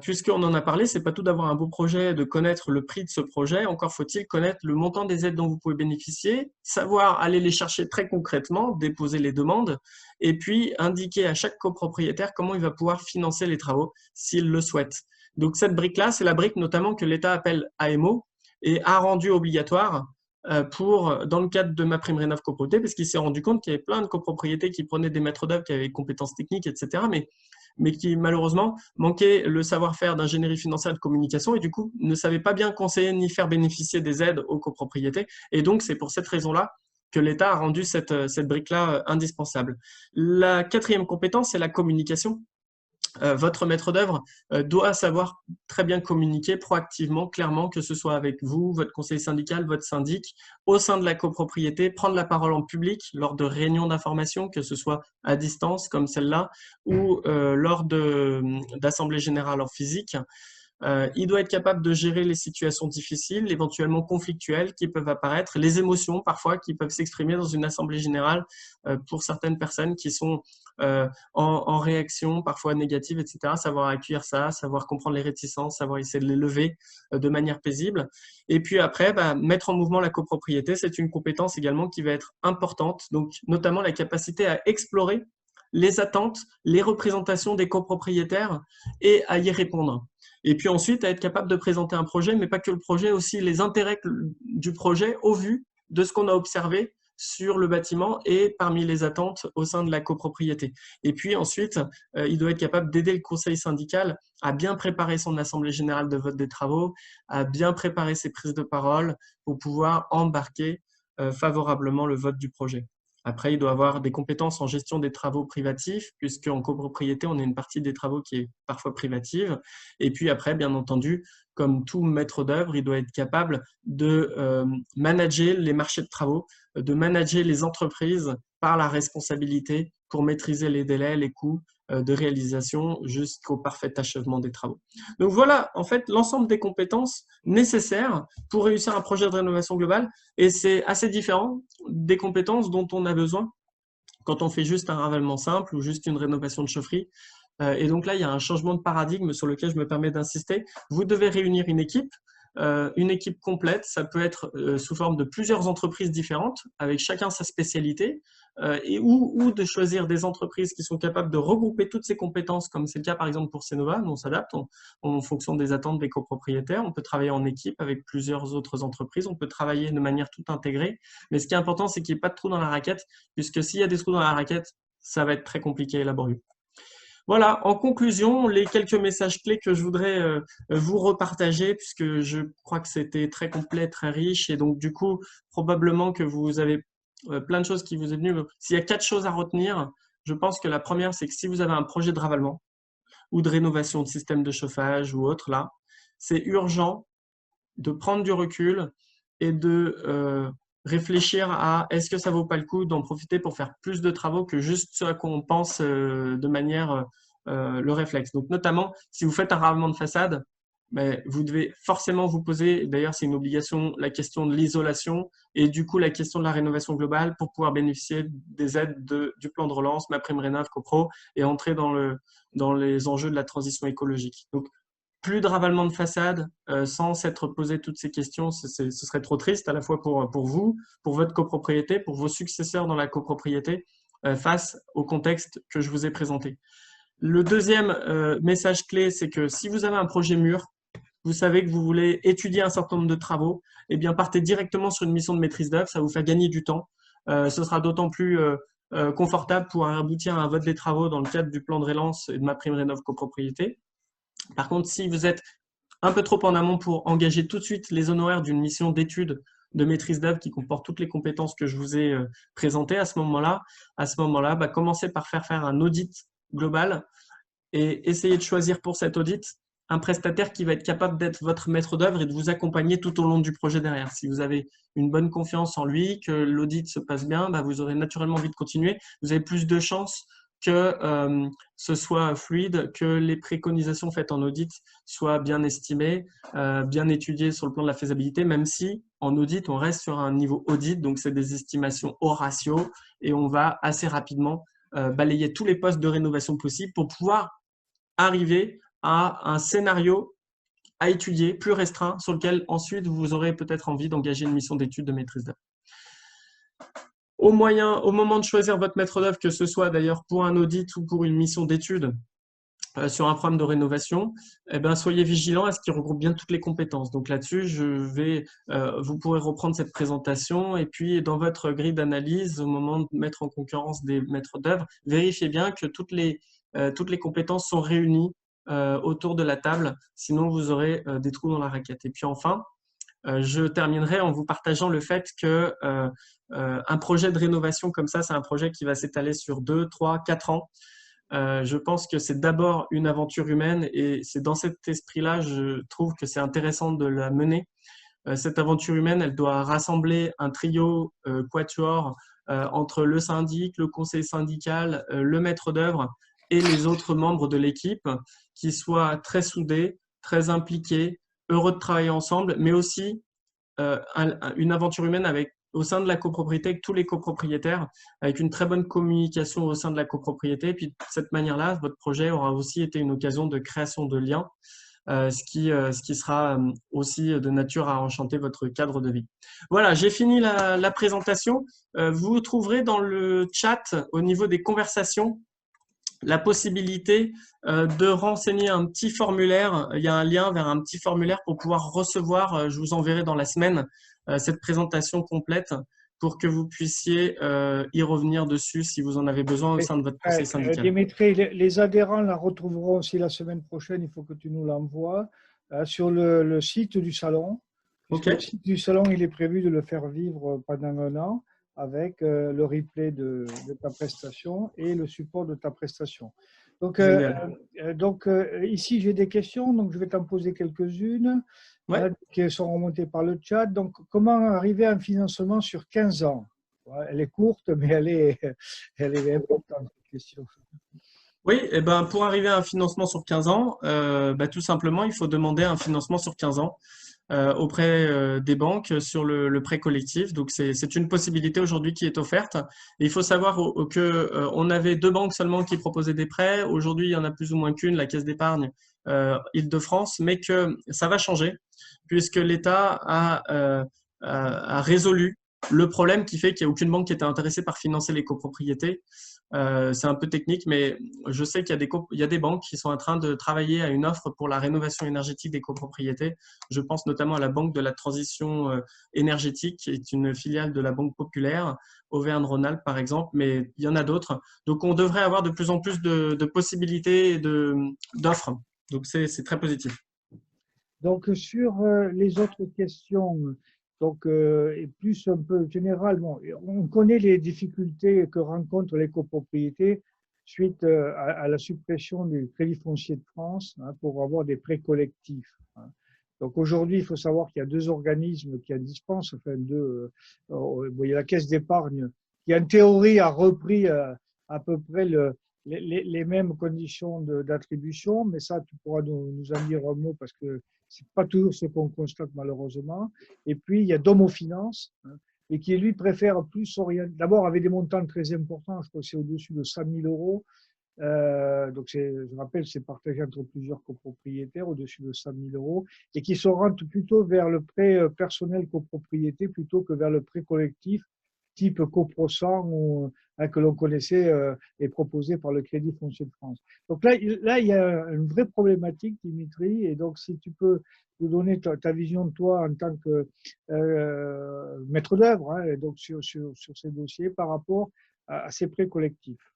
puisqu'on en a parlé, ce n'est pas tout d'avoir un beau projet, de connaître le prix de ce projet, encore faut-il connaître le montant des aides dont vous pouvez bénéficier, savoir aller les chercher très concrètement, déposer les demandes, et puis indiquer à chaque copropriétaire comment il va pouvoir financer les travaux s'il le souhaite. Donc cette brique-là, c'est la brique notamment que l'État appelle AMO et a rendu obligatoire dans le cadre de MaPrimeRénov' copropriété, parce qu'il s'est rendu compte qu'il y avait plein de copropriétés qui prenaient des maîtres d'œuvre qui avaient des compétences techniques, etc., mais qui malheureusement manquaient le savoir-faire d'ingénierie financière et de communication et du coup ne savaient pas bien conseiller ni faire bénéficier des aides aux copropriétés. Et donc c'est pour cette raison-là que l'État a rendu cette brique-là indispensable. La quatrième compétence, c'est la communication. Votre maître d'œuvre doit savoir très bien communiquer proactivement, clairement, que ce soit avec vous, votre conseil syndical, votre syndic, au sein de la copropriété, prendre la parole en public lors de réunions d'information, que ce soit à distance comme celle-là, ou lors d'assemblées générales en physique. Il doit être capable de gérer les situations difficiles, éventuellement conflictuelles qui peuvent apparaître, les émotions parfois qui peuvent s'exprimer dans une assemblée générale pour certaines personnes qui sont en réaction, parfois négative, etc. Savoir accueillir ça, savoir comprendre les réticences, savoir essayer de les lever de manière paisible. Et puis après, mettre en mouvement la copropriété, c'est une compétence également qui va être importante, donc notamment la capacité à explorer les attentes, les représentations des copropriétaires et à y répondre. Et puis ensuite, à être capable de présenter un projet, mais pas que le projet, aussi les intérêts du projet au vu de ce qu'on a observé sur le bâtiment et parmi les attentes au sein de la copropriété. Et puis ensuite, il doit être capable d'aider le conseil syndical à bien préparer son assemblée générale de vote des travaux, à bien préparer ses prises de parole pour pouvoir embarquer favorablement le vote du projet. Après, il doit avoir des compétences en gestion des travaux privatifs, puisqu'en copropriété, on a une partie des travaux qui est parfois privative. Et puis après, bien entendu, comme tout maître d'œuvre, il doit être capable de manager les marchés de travaux, de manager les entreprises par la responsabilité pour maîtriser les délais, les coûts de réalisation jusqu'au parfait achèvement des travaux. Donc voilà, en fait, l'ensemble des compétences nécessaires pour réussir un projet de rénovation globale, et c'est assez différent des compétences dont on a besoin quand on fait juste un ravalement simple ou juste une rénovation de chaufferie. Et donc là, il y a un changement de paradigme sur lequel je me permets d'insister. Vous devez réunir une équipe complète. Ça peut être sous forme de plusieurs entreprises différentes, avec chacun sa spécialité, ou de choisir des entreprises qui sont capables de regrouper toutes ces compétences, comme c'est le cas par exemple pour Cnova. Nous, on s'adapte en fonction des attentes des copropriétaires. On peut travailler en équipe avec plusieurs autres entreprises. On peut travailler de manière tout intégrée. Mais ce qui est important, c'est qu'il n'y ait pas de trous dans la raquette, puisque s'il y a des trous dans la raquette, ça va être très compliqué et laborieux. Voilà, en conclusion, les quelques messages clés que je voudrais vous repartager, puisque je crois que c'était très complet, très riche, et donc du coup, probablement que vous avez plein de choses qui vous est venues. S'il y a 4 choses à retenir, je pense que la première, c'est que si vous avez un projet de ravalement ou de rénovation de système de chauffage ou autre, là, c'est urgent de prendre du recul et de réfléchir à est-ce que ça vaut pas le coup d'en profiter pour faire plus de travaux que juste ce à quoi on pense de manière le réflexe. Donc notamment, si vous faites un ravalement de façade, vous devez forcément vous poser, d'ailleurs c'est une obligation, la question de l'isolation et du coup la question de la rénovation globale pour pouvoir bénéficier des aides du plan de relance, MaPrimeRénov', CoPro et entrer dans les enjeux de la transition écologique. Donc plus de ravalement de façade sans s'être posé toutes ces questions, ce serait trop triste à la fois pour vous, pour votre copropriété, pour vos successeurs dans la copropriété face au contexte que je vous ai présenté. Le deuxième message clé, c'est que si vous avez un projet mûr, vous savez que vous voulez étudier un certain nombre de travaux, eh bien partez directement sur une mission de maîtrise d'œuvre, ça va vous faire gagner du temps. Ce sera d'autant plus confortable pour aboutir à un vote des travaux dans le cadre du plan de relance et de MaPrimeRénov' copropriété. Par contre, si vous êtes un peu trop en amont pour engager tout de suite les honoraires d'une mission d'étude de maîtrise d'œuvre qui comporte toutes les compétences que je vous ai présentées à ce moment-là, commencez par faire un audit global et essayez de choisir pour cet audit un prestataire qui va être capable d'être votre maître d'œuvre et de vous accompagner tout au long du projet derrière. Si vous avez une bonne confiance en lui, que l'audit se passe bien, vous aurez naturellement envie de continuer. Vous avez plus de chances que ce soit fluide, que les préconisations faites en audit soient bien estimées, bien étudiées sur le plan de la faisabilité, même si en audit, on reste sur un niveau audit, donc c'est des estimations au ratio et on va assez rapidement balayer tous les postes de rénovation possibles pour pouvoir arriver à un scénario à étudier plus restreint sur lequel ensuite vous aurez peut-être envie d'engager une mission d'étude de maîtrise d'œuvre. Au moment de choisir votre maître d'œuvre, que ce soit d'ailleurs pour un audit ou pour une mission d'étude, sur un programme de rénovation, eh ben, soyez vigilants à ce qu'il regroupe bien toutes les compétences. Donc là-dessus, vous pourrez reprendre cette présentation et puis dans votre grille d'analyse, au moment de mettre en concurrence des maîtres d'œuvre, vérifiez bien que toutes les compétences sont réunies autour de la table, sinon vous aurez des trous dans la raquette. Et puis enfin, je terminerai en vous partageant le fait que un projet de rénovation comme ça, c'est un projet qui va s'étaler sur 2, 3, 4 ans. Je pense que c'est d'abord une aventure humaine et c'est dans cet esprit-là, je trouve que c'est intéressant de la mener. Cette aventure humaine, elle doit rassembler un trio quatuor entre le syndic, le conseil syndical, le maître d'œuvre et les autres membres de l'équipe qui soient très soudés, très impliqués, heureux de travailler ensemble, mais aussi une aventure humaine au sein de la copropriété avec tous les copropriétaires, avec une très bonne communication au sein de la copropriété. Et puis de cette manière-là, votre projet aura aussi été une occasion de création de liens, ce qui sera aussi de nature à enchanter votre cadre de vie. Voilà, j'ai fini la présentation. Vous trouverez dans le chat, au niveau des conversations, la possibilité de renseigner un petit formulaire. Il y a un lien vers un petit formulaire pour pouvoir recevoir, je vous enverrai dans la semaine, cette présentation complète pour que vous puissiez y revenir dessus si vous en avez besoin au sein de votre conseil syndical. Dimitri, les adhérents la retrouveront aussi la semaine prochaine, il faut que tu nous l'envoies, sur le site du salon. Okay. Le site du salon, il est prévu de le faire vivre pendant 1 an avec le replay de ta prestation et le support de ta prestation. Donc ici, j'ai des questions, donc je vais t'en poser quelques-unes qui sont remontées par le chat. Donc, comment arriver à un financement sur 15 ans? Elle est courte, mais elle est importante, cette question. Oui, et ben, pour arriver à un financement sur 15 ans, tout simplement, il faut demander un financement sur 15 ans. Auprès des banques sur le prêt collectif. Donc, c'est une possibilité aujourd'hui qui est offerte. Et il faut savoir qu'on avait 2 banques seulement qui proposaient des prêts. Aujourd'hui, il y en a plus ou moins qu'une, la Caisse d'épargne Île-de-France, mais que ça va changer puisque l'État a résolu le problème qui fait qu'il n'y a aucune banque qui était intéressée par financer les copropriétés. C'est un peu technique, mais je sais qu'il y a des banques qui sont en train de travailler à une offre pour la rénovation énergétique des copropriétés. Je pense notamment à la Banque de la Transition énergétique, qui est une filiale de la Banque Populaire, Auvergne-Rhône-Alpes par exemple, mais il y en a d'autres. Donc, on devrait avoir de plus en plus de possibilités et d'offres. Donc, c'est très positif. Donc, sur les autres questions, donc, et plus un peu généralement, on connaît les difficultés que rencontrent les copropriétés suite à la suppression du Crédit foncier de France pour avoir des prêts collectifs. Donc aujourd'hui, il faut savoir qu'il y a 2 organismes qui en dispensent, enfin il y a la Caisse d'épargne qui en théorie a repris à peu près les mêmes conditions d'attribution, mais ça tu pourras nous en dire un mot parce que c'est pas toujours ce qu'on constate malheureusement. Et puis il y a Domo Finance, et qui lui préfère plus s'orienter. D'abord avec des montants très importants, je crois que c'est au-dessus de 100 000 euros. Donc je rappelle, c'est partagé entre plusieurs copropriétaires au-dessus de 100 000 euros et qui s'orientent plutôt vers le prêt personnel copropriété plutôt que vers le prêt collectif type coprosan que l'on connaissait et proposé par le Crédit foncier de France. Donc là, il y a une vraie problématique, Dimitri, et donc si tu peux nous donner ta vision de toi en tant que maître d'œuvre, donc sur ces dossiers par rapport à ces prêts collectifs.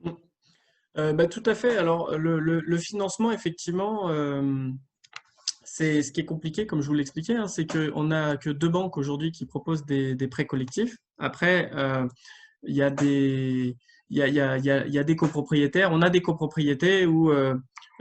Tout à fait. Alors, le financement, effectivement, c'est ce qui est compliqué, comme je vous l'expliquais, c'est qu'on n'a que 2 banques aujourd'hui qui proposent des prêts collectifs. Après, il y a des copropriétaires. On a des copropriétés où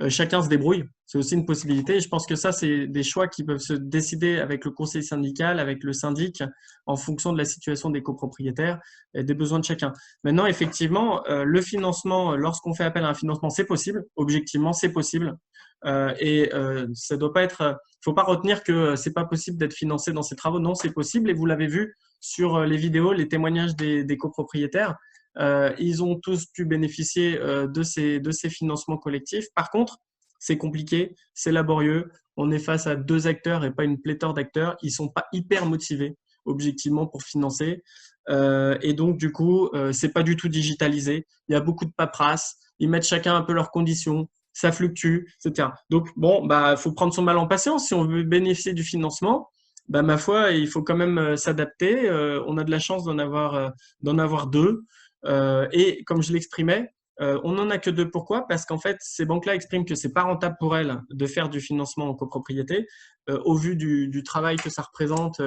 chacun se débrouille. C'est aussi une possibilité. Et je pense que ça, c'est des choix qui peuvent se décider avec le conseil syndical, avec le syndic, en fonction de la situation des copropriétaires et des besoins de chacun. Maintenant, effectivement, le financement, lorsqu'on fait appel à un financement, c'est possible. Objectivement, c'est possible. Ça doit pas être. Faut pas retenir que c'est pas possible d'être financé dans ces travaux. Non, c'est possible. Et vous l'avez vu sur les vidéos, les témoignages des copropriétaires. Ils ont tous pu bénéficier de ces financements collectifs. Par contre, c'est compliqué, c'est laborieux. On est face à 2 acteurs et pas une pléthore d'acteurs. Ils sont pas hyper motivés, objectivement, pour financer. Et donc, du coup, c'est pas du tout digitalisé. Il y a beaucoup de paperasse. Ils mettent chacun un peu leurs conditions. ça fluctue, etc. Donc, bon, bah, faut prendre son mal en patience. Si on veut bénéficier du financement, bah, ma foi, il faut quand même s'adapter. On a de la chance d'en avoir deux. Et comme je l'exprimais, on n'en a que deux. Pourquoi? Parce qu'en fait, ces banques-là expriment que c'est pas rentable pour elles de faire du financement en copropriété, au vu du travail que ça représente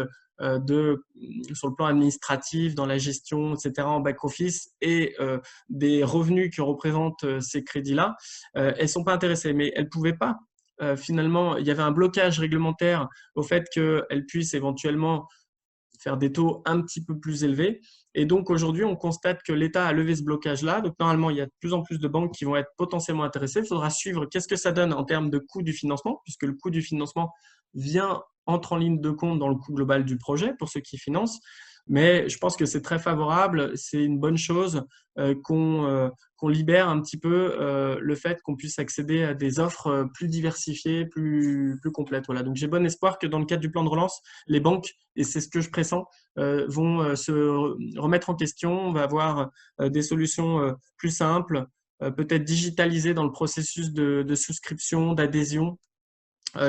sur le plan administratif, dans la gestion, etc., en back-office, et des revenus que représentent ces crédits-là. Elles sont pas intéressées, mais elles pouvaient pas. Finalement, il y avait un blocage réglementaire au fait qu'elles puissent éventuellement faire des taux un petit peu plus élevés. Et donc, aujourd'hui, on constate que l'État a levé ce blocage-là. Donc, normalement, il y a de plus en plus de banques qui vont être potentiellement intéressées. Il faudra suivre qu'est-ce que ça donne en termes de coût du financement, puisque le coût du financement entre en ligne de compte dans le coût global du projet pour ceux qui financent. Mais je pense que c'est très favorable, c'est une bonne chose qu'on libère un petit peu le fait qu'on puisse accéder à des offres plus diversifiées, plus complètes. Voilà. Donc j'ai bon espoir que dans le cadre du plan de relance, les banques, et c'est ce que je pressens, vont se remettre en question. On va avoir des solutions plus simples, peut-être digitalisées dans le processus de souscription, d'adhésion,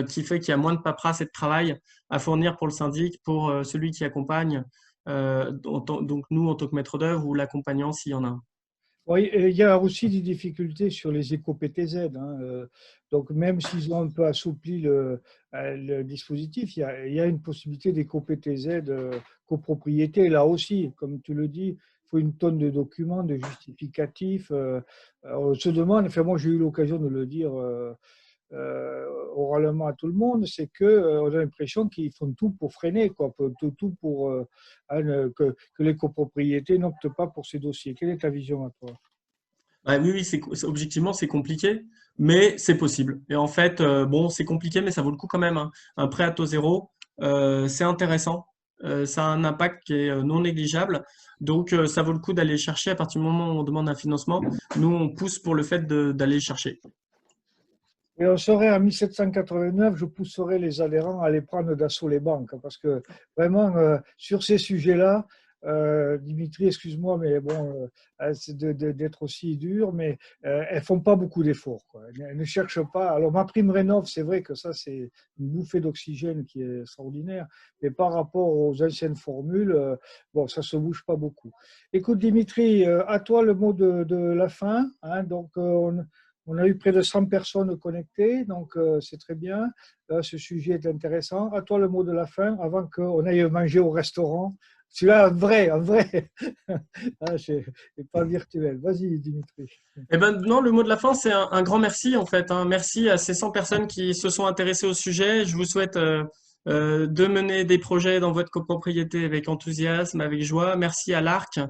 qui fait qu'il y a moins de paperasse et de travail à fournir pour le syndic, pour celui qui accompagne, donc nous en tant que maître d'œuvre ou l'accompagnant s'il y en a un. Oui, il y a aussi des difficultés sur les éco-PTZ. Donc, même s'ils ont un peu assoupli le dispositif, il y a une possibilité d'éco-PTZ copropriété. Là aussi, comme tu le dis, il faut une tonne de documents, de justificatifs. On se demande, enfin moi j'ai eu l'occasion de le dire oralement à tout le monde, c'est qu'on a l'impression qu'ils font tout pour freiner, quoi, tout pour que les copropriétés n'optent pas pour ces dossiers. Quelle est ta vision à toi? Oui, objectivement, c'est compliqué, mais c'est possible. Et en fait, bon, c'est compliqué, mais ça vaut le coup quand même, hein. Un prêt à taux zéro, c'est intéressant. Ça a un impact qui est non négligeable. Donc, ça vaut le coup d'aller chercher à partir du moment où on demande un financement. Nous, on pousse pour le fait d'aller le chercher. Et on serait en 1789, je pousserais les adhérents à aller prendre d'assaut les banques, parce que vraiment, sur ces sujets-là, Dimitri, excuse-moi, mais bon, c'est d'être aussi dur, mais elles font pas beaucoup d'efforts, quoi. Elles ne cherchent pas. Alors, MaPrimeRénov', c'est vrai que ça, c'est une bouffée d'oxygène qui est extraordinaire, mais par rapport aux anciennes formules, bon, ça se bouge pas beaucoup. Écoute, Dimitri, à toi le mot de la fin, hein, donc on a eu près de 100 personnes connectées, donc c'est très bien. Ce sujet est intéressant. À toi le mot de la fin, avant qu'on aille manger au restaurant. Celui-là, un vrai. C'est pas virtuel. Vas-y, Dimitri. Eh ben, non, le mot de la fin, c'est un grand merci, en fait, hein. Merci à ces 100 personnes qui se sont intéressées au sujet. Je vous souhaite de mener des projets dans votre copropriété avec enthousiasme, avec joie. Merci à l'ARC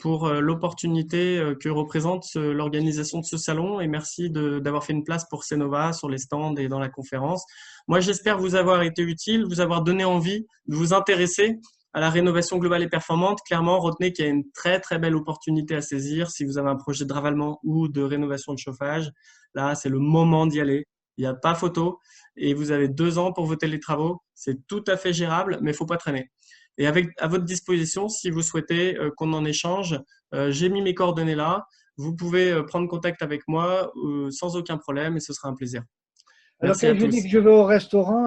pour l'opportunité que représente l'organisation de ce salon, et merci d'avoir fait une place pour Cénova sur les stands et dans la conférence. Moi, j'espère vous avoir été utile, vous avoir donné envie de vous intéresser à la rénovation globale et performante. Clairement, retenez qu'il y a une très très belle opportunité à saisir si vous avez un projet de ravalement ou de rénovation de chauffage. Là, c'est le moment d'y aller. Il n'y a pas photo et vous avez 2 ans pour voter les travaux. C'est tout à fait gérable, mais il ne faut pas traîner. Et à votre disposition, si vous souhaitez qu'on en échange, j'ai mis mes coordonnées là. Vous pouvez prendre contact avec moi sans aucun problème et ce sera un plaisir. Alors, quand je dis que je vais au restaurant,